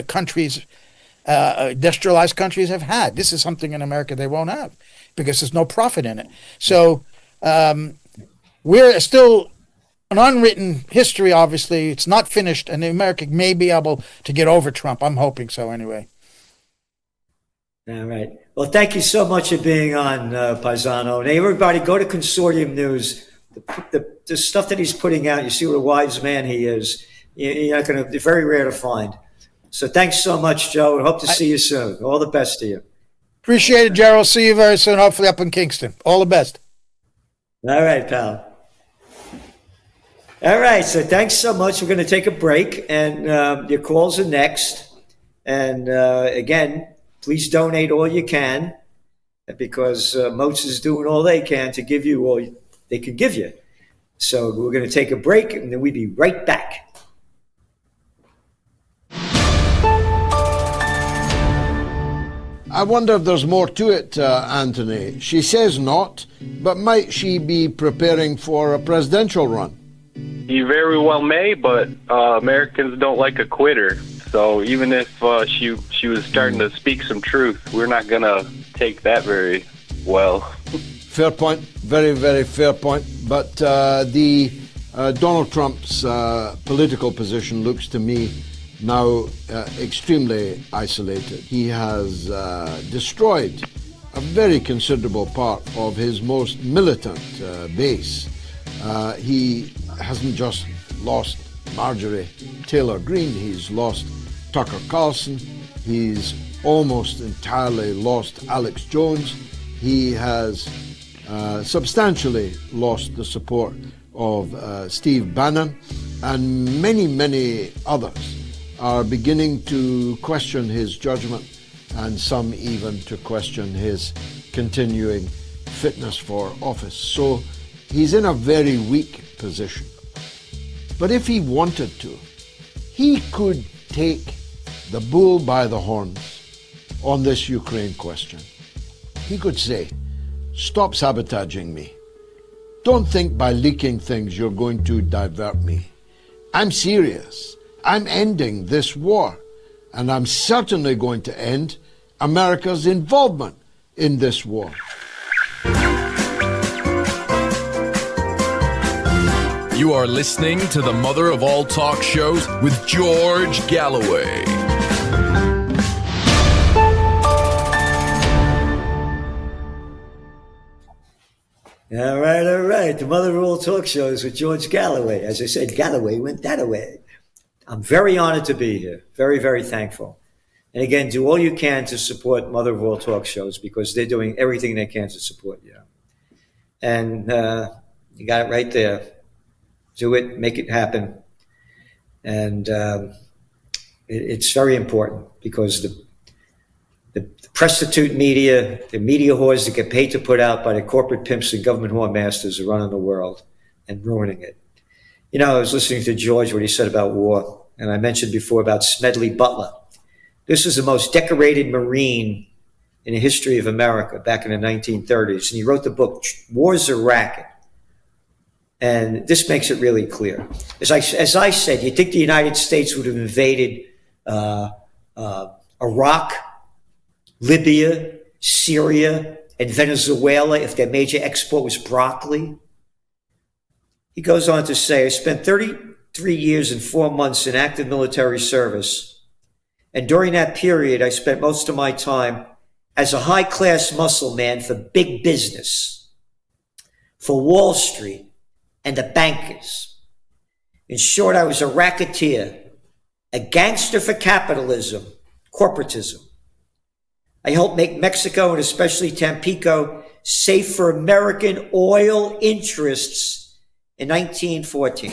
countries, industrialized countries have had. This is something in America they won't have because there's no profit in it. So we're still an unwritten history, obviously. It's not finished, and America may be able to get over Trump. I'm hoping so anyway. All right. Well, thank you so much for being on, Paisano. And everybody, go to Consortium News. The stuff that he's putting out, you see what a wise man he is. You're not going to, very rare to find. So thanks so much, Joe, and hope to see you soon. All the best to you. Appreciate it, Gerald. See you very soon, hopefully up in Kingston. All the best. All right, pal. All right, so thanks so much. We're going to take a break, and your calls are next. And again, please donate all you can, because Moats is doing all they can to give you all they can give you. So we're going to take a break, and then we'll be right back. I wonder if there's more to it, Anthony. She says not, but might she be preparing for a presidential run? You very well may, but Americans don't like a quitter. So even if she was starting to speak some truth, we're not going to take that very well. Fair point. Very, very fair point. But the Donald Trump's political position looks to me now extremely isolated. He has destroyed a very considerable part of his most militant base. He hasn't just lost Marjorie Taylor Greene, he's lost Tucker Carlson, he's almost entirely lost Alex Jones, he has substantially lost the support of Steve Bannon, and many, many others are beginning to question his judgment, and some even to question his continuing fitness for office. So he's in a very weak position. But if he wanted to, he could take the bull by the horns on this Ukraine question. He could say, stop sabotaging me. Don't think by leaking things you're going to divert me. I'm serious. I'm ending this war, and I'm certainly going to end America's involvement in this war. You are listening to the Mother of All Talk Shows with George Galloway. All right. The Mother of All Talk Shows with George Galloway. As I said, Galloway went that way. I'm very honored to be here. Very, very thankful. And again, do all you can to support Mother of All Talk Shows, because they're doing everything they can to support you. And you got it right there. Do it, make it happen. And it's very important, because the prostitute media, the media whores that get paid to put out by the corporate pimps and government whore masters are running the world and ruining it. You know, I was listening to George, what he said about war, and I mentioned before about Smedley Butler. This was the most decorated Marine in the history of America back in the 1930s, and he wrote the book, War's a Racket. And this makes it really clear. As I said, you think the United States would have invaded Iraq, Libya, Syria, and Venezuela if their major export was broccoli? He goes on to say, I spent 33 years and 4 months in active military service. And during that period, I spent most of my time as a high-class muscle man for big business, for Wall Street and the bankers. In short, I was a racketeer, a gangster for capitalism, corporatism. I helped make Mexico, and especially Tampico, safe for American oil interests in 1914.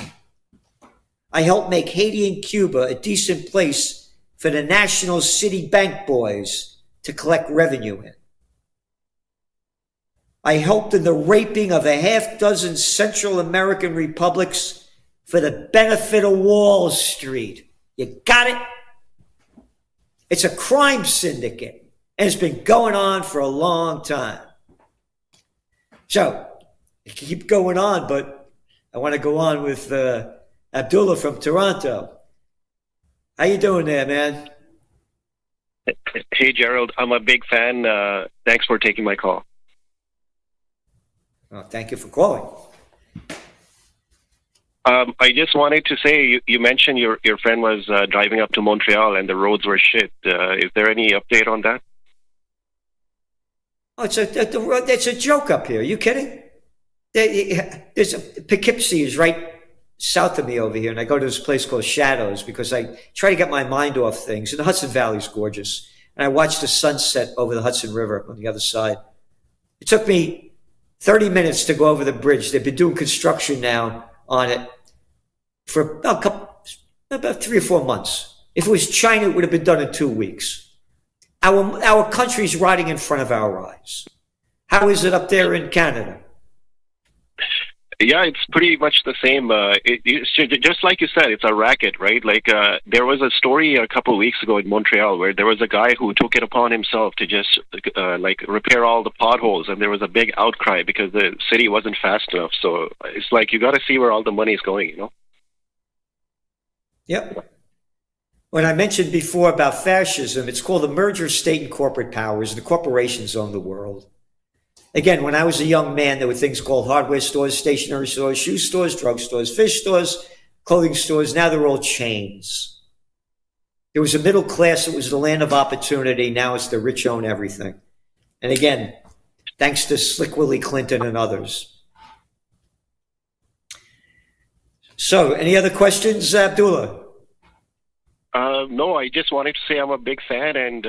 I helped make Haiti and Cuba a decent place for the national city bank boys to collect revenue in. I helped in the raping of a half dozen Central American republics for the benefit of Wall Street. You got it? It's a crime syndicate, and it's been going on for a long time. So, I keep going on, but I want to go on with Abdullah from Toronto. How you doing there, man? Hey, Gerald. I'm a big fan. Thanks for taking my call. Well, thank you for calling. I just wanted to say, you mentioned your friend was driving up to Montreal and the roads were shit. Is there any update on that? Oh, it's a joke up here. Are you kidding? Poughkeepsie is right south of me over here, and I go to this place called Shadows because I try to get my mind off things. And the Hudson Valley is gorgeous. And I watch the sunset over the Hudson River on the other side. It took me 30 minutes to go over the bridge. They've been doing construction now on it for about 3 or 4 months. If it was China, it would have been done in 2 weeks. Our country's rotting in front of our eyes. How is it up there in Canada? Yeah, it's pretty much the same. Just like you said, it's a racket, right? Like there was a story a couple of weeks ago in Montreal where there was a guy who took it upon himself to just repair all the potholes, and there was a big outcry because the city wasn't fast enough. So it's like you got to see where all the money is going, you know? Yep. When I mentioned before about fascism, it's called the merger of state and corporate powers. The corporations own the world. Again, when I was a young man, there were things called hardware stores, stationery stores, shoe stores, drug stores, fish stores, clothing stores. Now they're all chains. There was a middle class. It was the land of opportunity. Now it's the rich own everything. And again, thanks to Slick Willie Clinton and others. So, any other questions, Abdullah? No, I just wanted to say I'm a big fan, and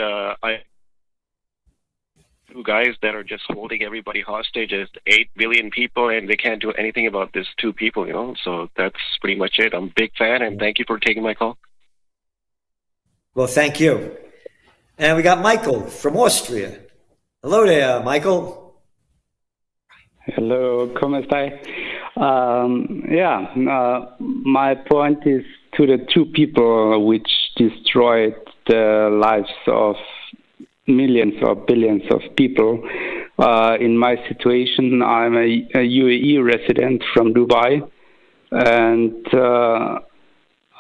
two guys that are just holding everybody hostage as 8 billion people, and they can't do anything about this 2 people, you know? So that's pretty much it. I'm a big fan, and thank you for taking my call. Well, thank you. And we got Michael from Austria. Hello there, Michael. Hello, ¿cómo está? My point is to the 2 people which destroyed the lives of millions or billions of people. In my situation, I'm a UAE resident from Dubai, and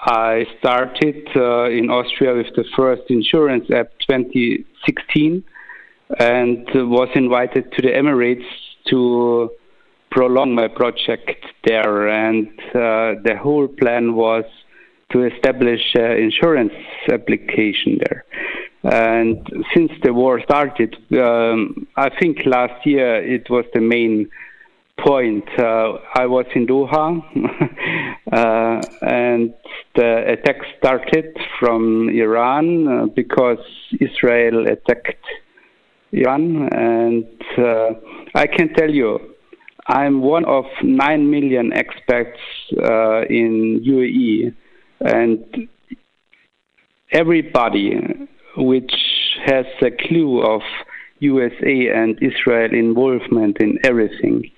I started in Austria with the first insurance app 2016 and was invited to the Emirates to prolong my project there. And the whole plan was to establish an insurance application there. And since the war started, I think last year it was the main point. I was in Doha, and the attack started from Iran because Israel attacked Iran. And I can tell you, I'm one of 9 million expats in UAE, and everybody which has a clue of USA and Israel involvement in everything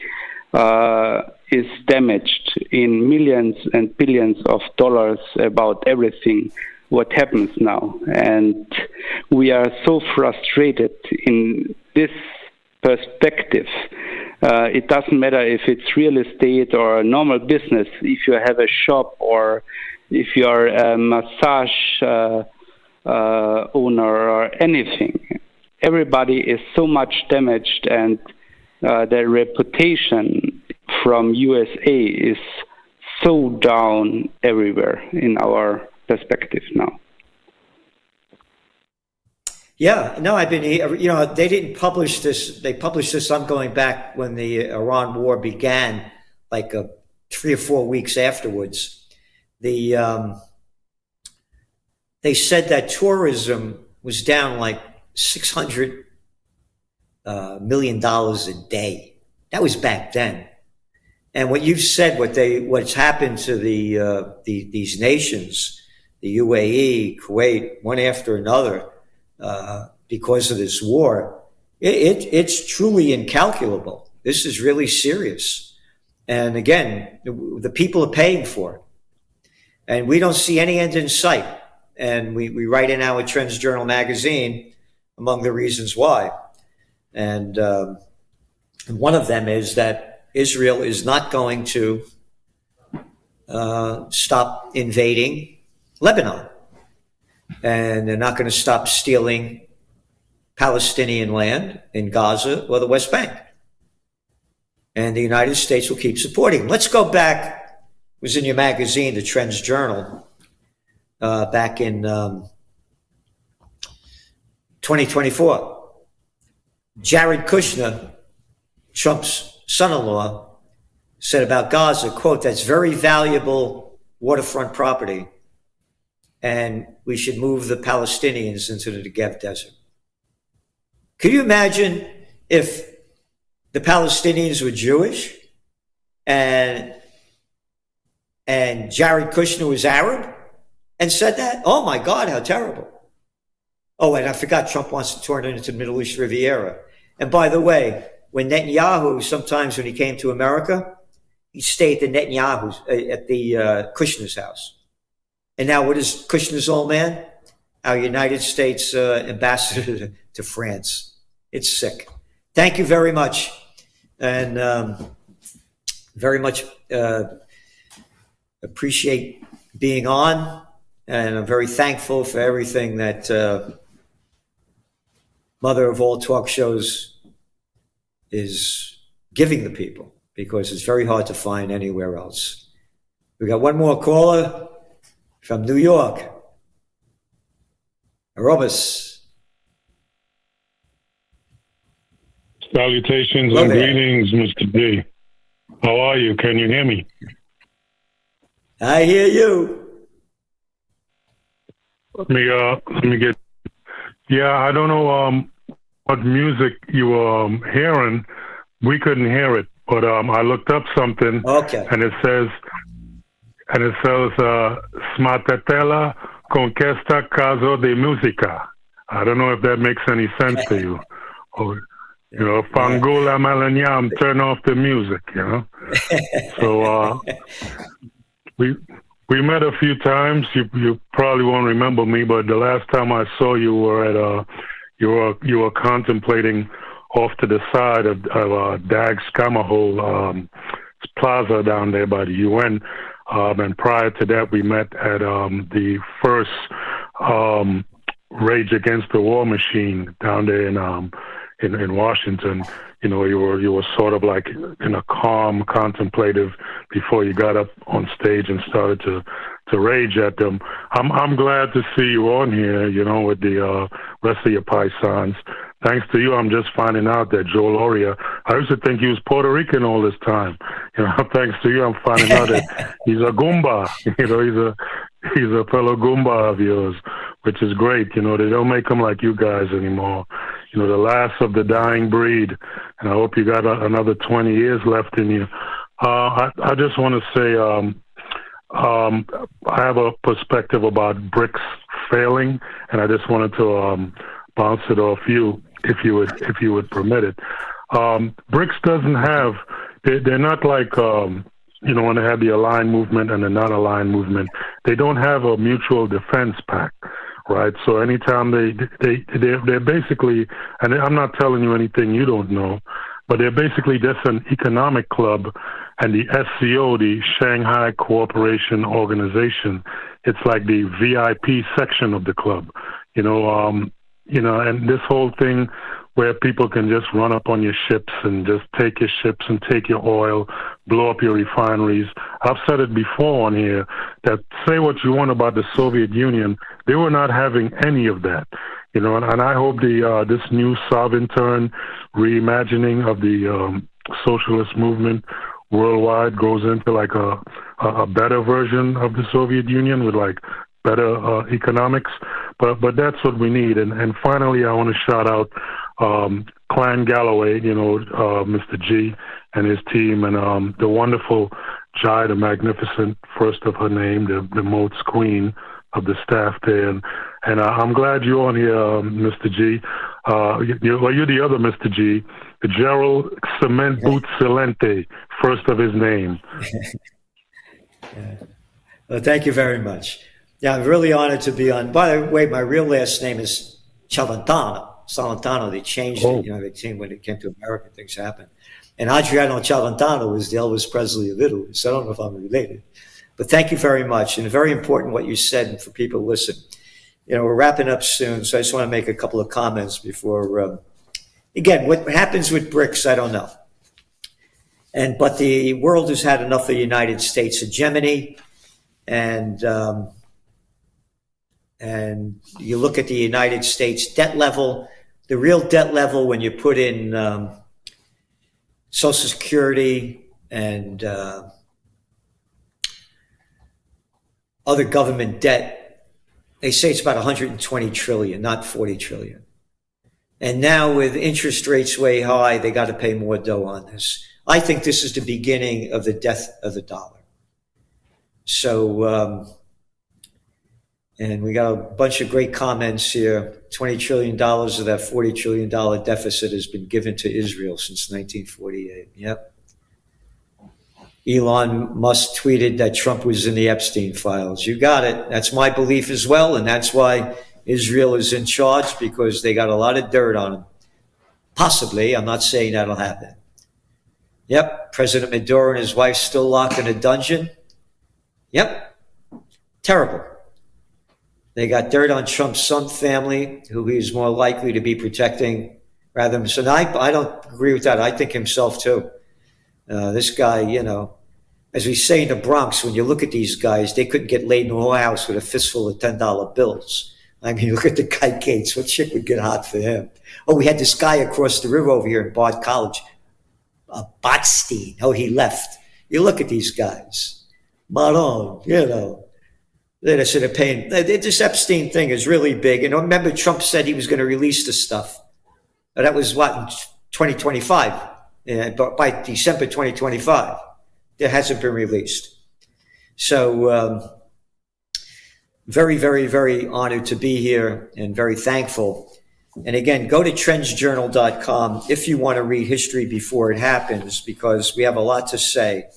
is damaged in millions and billions of dollars about everything what happens now. And we are so frustrated in this perspective. It doesn't matter if it's real estate or a normal business, if you have a shop or if you are a massage owner or anything. Everybody is so much damaged, and their reputation from USA is so down everywhere in our perspective now. Yeah, no, I've been, they didn't publish this. They published this, I'm going back when the Iran war began, like 3 or 4 weeks afterwards. They said that tourism was down like $600 million a day. That was back then. And what you've said, what's happened to these nations, the UAE, Kuwait, one after another, because of this war, it's truly incalculable. This is really serious. And again, the people are paying for it. And we don't see any end in sight. And we write in our Trends Journal magazine among the reasons why. And one of them is that Israel is not going to stop invading Lebanon. And they're not going to stop stealing Palestinian land in Gaza or the West Bank. And the United States will keep supporting them. Let's go back. It was in your magazine, the Trends Journal, back in 2024. Jared Kushner, Trump's son-in-law, said about Gaza, quote, "That's very valuable waterfront property, and we should move the Palestinians into the Negev Desert." Could you imagine if the Palestinians were Jewish and Jared Kushner was Arab and said that? Oh my God, how terrible. Oh, and I forgot, Trump wants to turn it into the Middle East Riviera. And by the way, when Netanyahu, sometimes when he came to America, he stayed at the Kushner's house. And now what is Kushner's old man? Our United States ambassador to France. It's sick. Thank you very much. And very much appreciate being on. And I'm very thankful for everything that Mother of All Talkshows is giving the people, because it's very hard to find anywhere else. We got one more caller from New York. Robus. Salutations and greetings, Mr. D. How are you? Can you hear me? I hear you. Let me get. Yeah, I don't know what music you were hearing. We couldn't hear it, but I looked up something. Okay. And it says, Smatatela Conquesta Caso de Musica. I don't know if that makes any sense to you. Or, Fangola Malanyam, turn off the music, So we met a few times. You probably won't remember me, but the last time I saw you were at you were contemplating off to the side of Dag Skammerhol Plaza down there by the UN. And prior to that, we met at the first Rage Against the War Machine down there in Washington. You were sort of like in a calm, contemplative before you got up on stage and started to rage at them. I'm glad to see you on here, with the rest of your paisans. Thanks to you, I'm just finding out that Joe Lauria, I used to think he was Puerto Rican all this time. Thanks to you, I'm finding out that he's a Goomba. He's a fellow Goomba of yours, which is great. They don't make them like you guys anymore. The last of the dying breed. And I hope you got another 20 years left in you. I just want to say, I have a perspective about BRICS failing, and I just wanted to bounce it off you, if you would permit it. BRICS doesn't have. They're not like when they have the aligned movement and the non-aligned movement. They don't have a mutual defense pact, right? So anytime they're basically, and I'm not telling you anything you don't know, but they're basically just an economic club, and the SCO, the Shanghai Cooperation Organization, it's like the VIP section of the club, and this whole thing where people can just run up on your ships and just take your ships and take your oil, blow up your refineries. I've said it before on here that say what you want about the Soviet Union, they were not having any of that. And I hope this new Sovintern reimagining of the socialist movement worldwide goes into like a better version of the Soviet Union with like better economics. But that's what we need. And finally, I want to shout out Clan Galloway, Mr. G and his team, and the wonderful Jai, the magnificent, first of her name, the Moat's Queen, the staff there. And I'm glad you're on here, Mr. G. You're the other Mr. G, Gerald Celente, first of his name. Well, thank you very much. Yeah, I'm really honored to be on. By the way, my real last name is Celentano. They changed it, when it came to America, things happened. And Adriano Celentano was the Elvis Presley of Italy, so I don't know if I'm related. But thank you very much, and very important what you said, and for people to listen. We're wrapping up soon, so I just want to make a couple of comments before. Again, what happens with BRICS, I don't know. But the world has had enough of the United States hegemony, and you look at the United States debt level, the real debt level when you put in Social Security and other government debt, they say it's about 120 trillion, not 40 trillion. And now with interest rates way high, they got to pay more dough on this. I think this is the beginning of the death of the dollar. So, and we got a bunch of great comments here. $20 trillion of that $40 trillion deficit has been given to Israel since 1948. Yep. Elon Musk tweeted that Trump was in the Epstein files. You got it. That's my belief as well. And that's why Israel is in charge, because they got a lot of dirt on them. Possibly. I'm not saying that'll happen. Yep. President Maduro and his wife still locked in a dungeon. Yep. Terrible. They got dirt on Trump's son family, who he's more likely to be protecting rather than. So I don't agree with that. I think himself too. This guy, as we say in the Bronx, when you look at these guys, they couldn't get laid in a whole house with a fistful of $10 bills. I mean, look at the guy Gates. What chick would get hot for him? Oh, we had this guy across the river over here in Bard College, Botstein. Oh, he left. You look at these guys. Maron, They're sort of paying. This Epstein thing is really big. And remember, Trump said he was going to release the stuff. That was what, in 2025? By December 2025, it hasn't been released. So very, very, very honored to be here and very thankful. And again, go to trendsjournal.com if you want to read history before it happens, because we have a lot to say.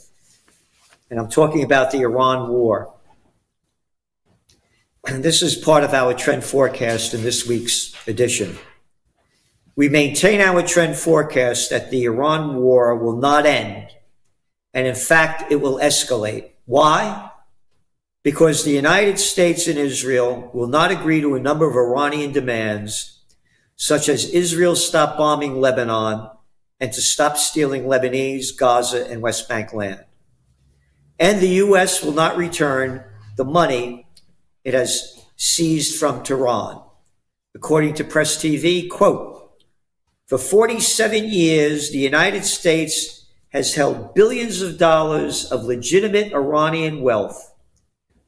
And I'm talking about the Iran war. And this is part of our trend forecast in this week's edition. We maintain our trend forecast that the Iran war will not end. And in fact, it will escalate. Why? Because the United States and Israel will not agree to a number of Iranian demands, such as Israel stop bombing Lebanon and to stop stealing Lebanese, Gaza, and West Bank land. And the U.S. will not return the money it has seized from Tehran. According to Press TV, quote, for 47 years, the United States has held billions of dollars of legitimate Iranian wealth,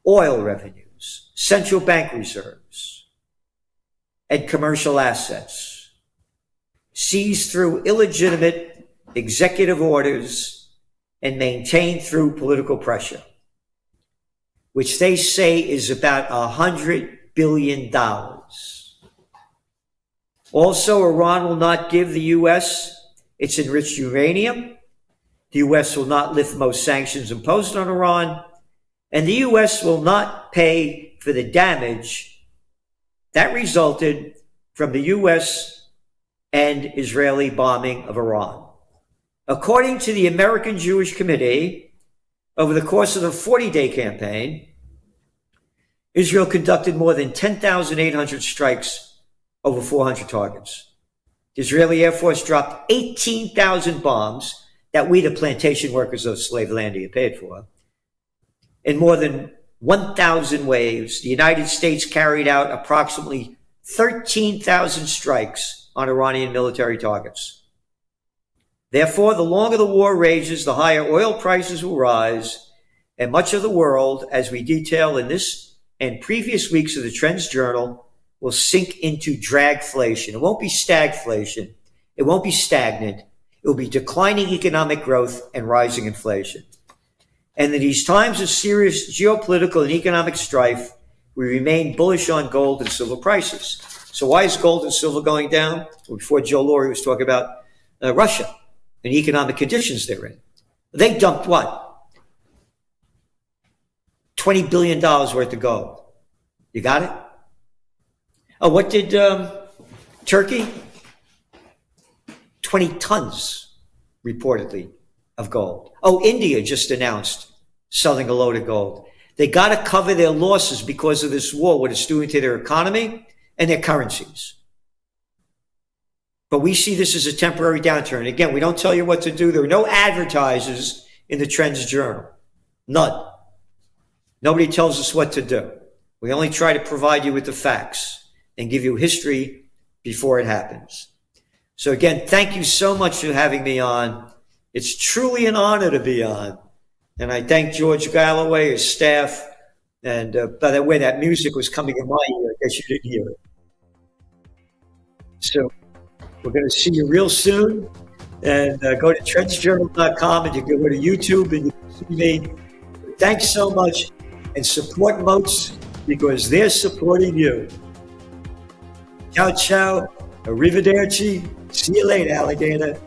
oil revenues, central bank reserves, and commercial assets, seized through illegitimate executive orders and maintained through political pressure, which they say is about $100 billion. Also, Iran will not give the U.S. its enriched uranium. The U.S. will not lift most sanctions imposed on Iran. And the U.S. will not pay for the damage that resulted from the U.S. and Israeli bombing of Iran. According to the American Jewish Committee, over the course of the 40-day campaign, Israel conducted more than 10,800 strikes over 400 targets. The Israeli Air Force dropped 18,000 bombs that we, the plantation workers of Slavelandia, paid for. In more than 1,000 waves, the United States carried out approximately 13,000 strikes on Iranian military targets. Therefore, the longer the war rages, the higher oil prices will rise, and much of the world, as we detail in this and previous weeks of the Trends Journal, will sink into dragflation. It won't be stagflation. It won't be stagnant. It will be declining economic growth and rising inflation. And in these times of serious geopolitical and economic strife, we remain bullish on gold and silver prices. So why is gold and silver going down? Well, before Joe Lauria was talking about Russia and the economic conditions they're in. They dumped what? $20 billion worth of gold. You got it? Oh, what did Turkey? 20 tons, reportedly, of gold. Oh, India just announced selling a load of gold. They got to cover their losses because of this war, what it's doing to their economy and their currencies. But we see this as a temporary downturn. Again, we don't tell you what to do. There are no advertisers in the Trends Journal. None. Nobody tells us what to do. We only try to provide you with the facts and give you history before it happens. So again, thank you so much for having me on. It's truly an honor to be on. And I thank George Galloway, his staff. And by the way, that music was coming in my ear. I guess you didn't hear it. So we're going to see you real soon. And go to trendsjournal.com, and you can go to YouTube and you can see me. Thanks so much. And support Moats because they're supporting you. Ciao, ciao. Arrivederci. See you later, alligator.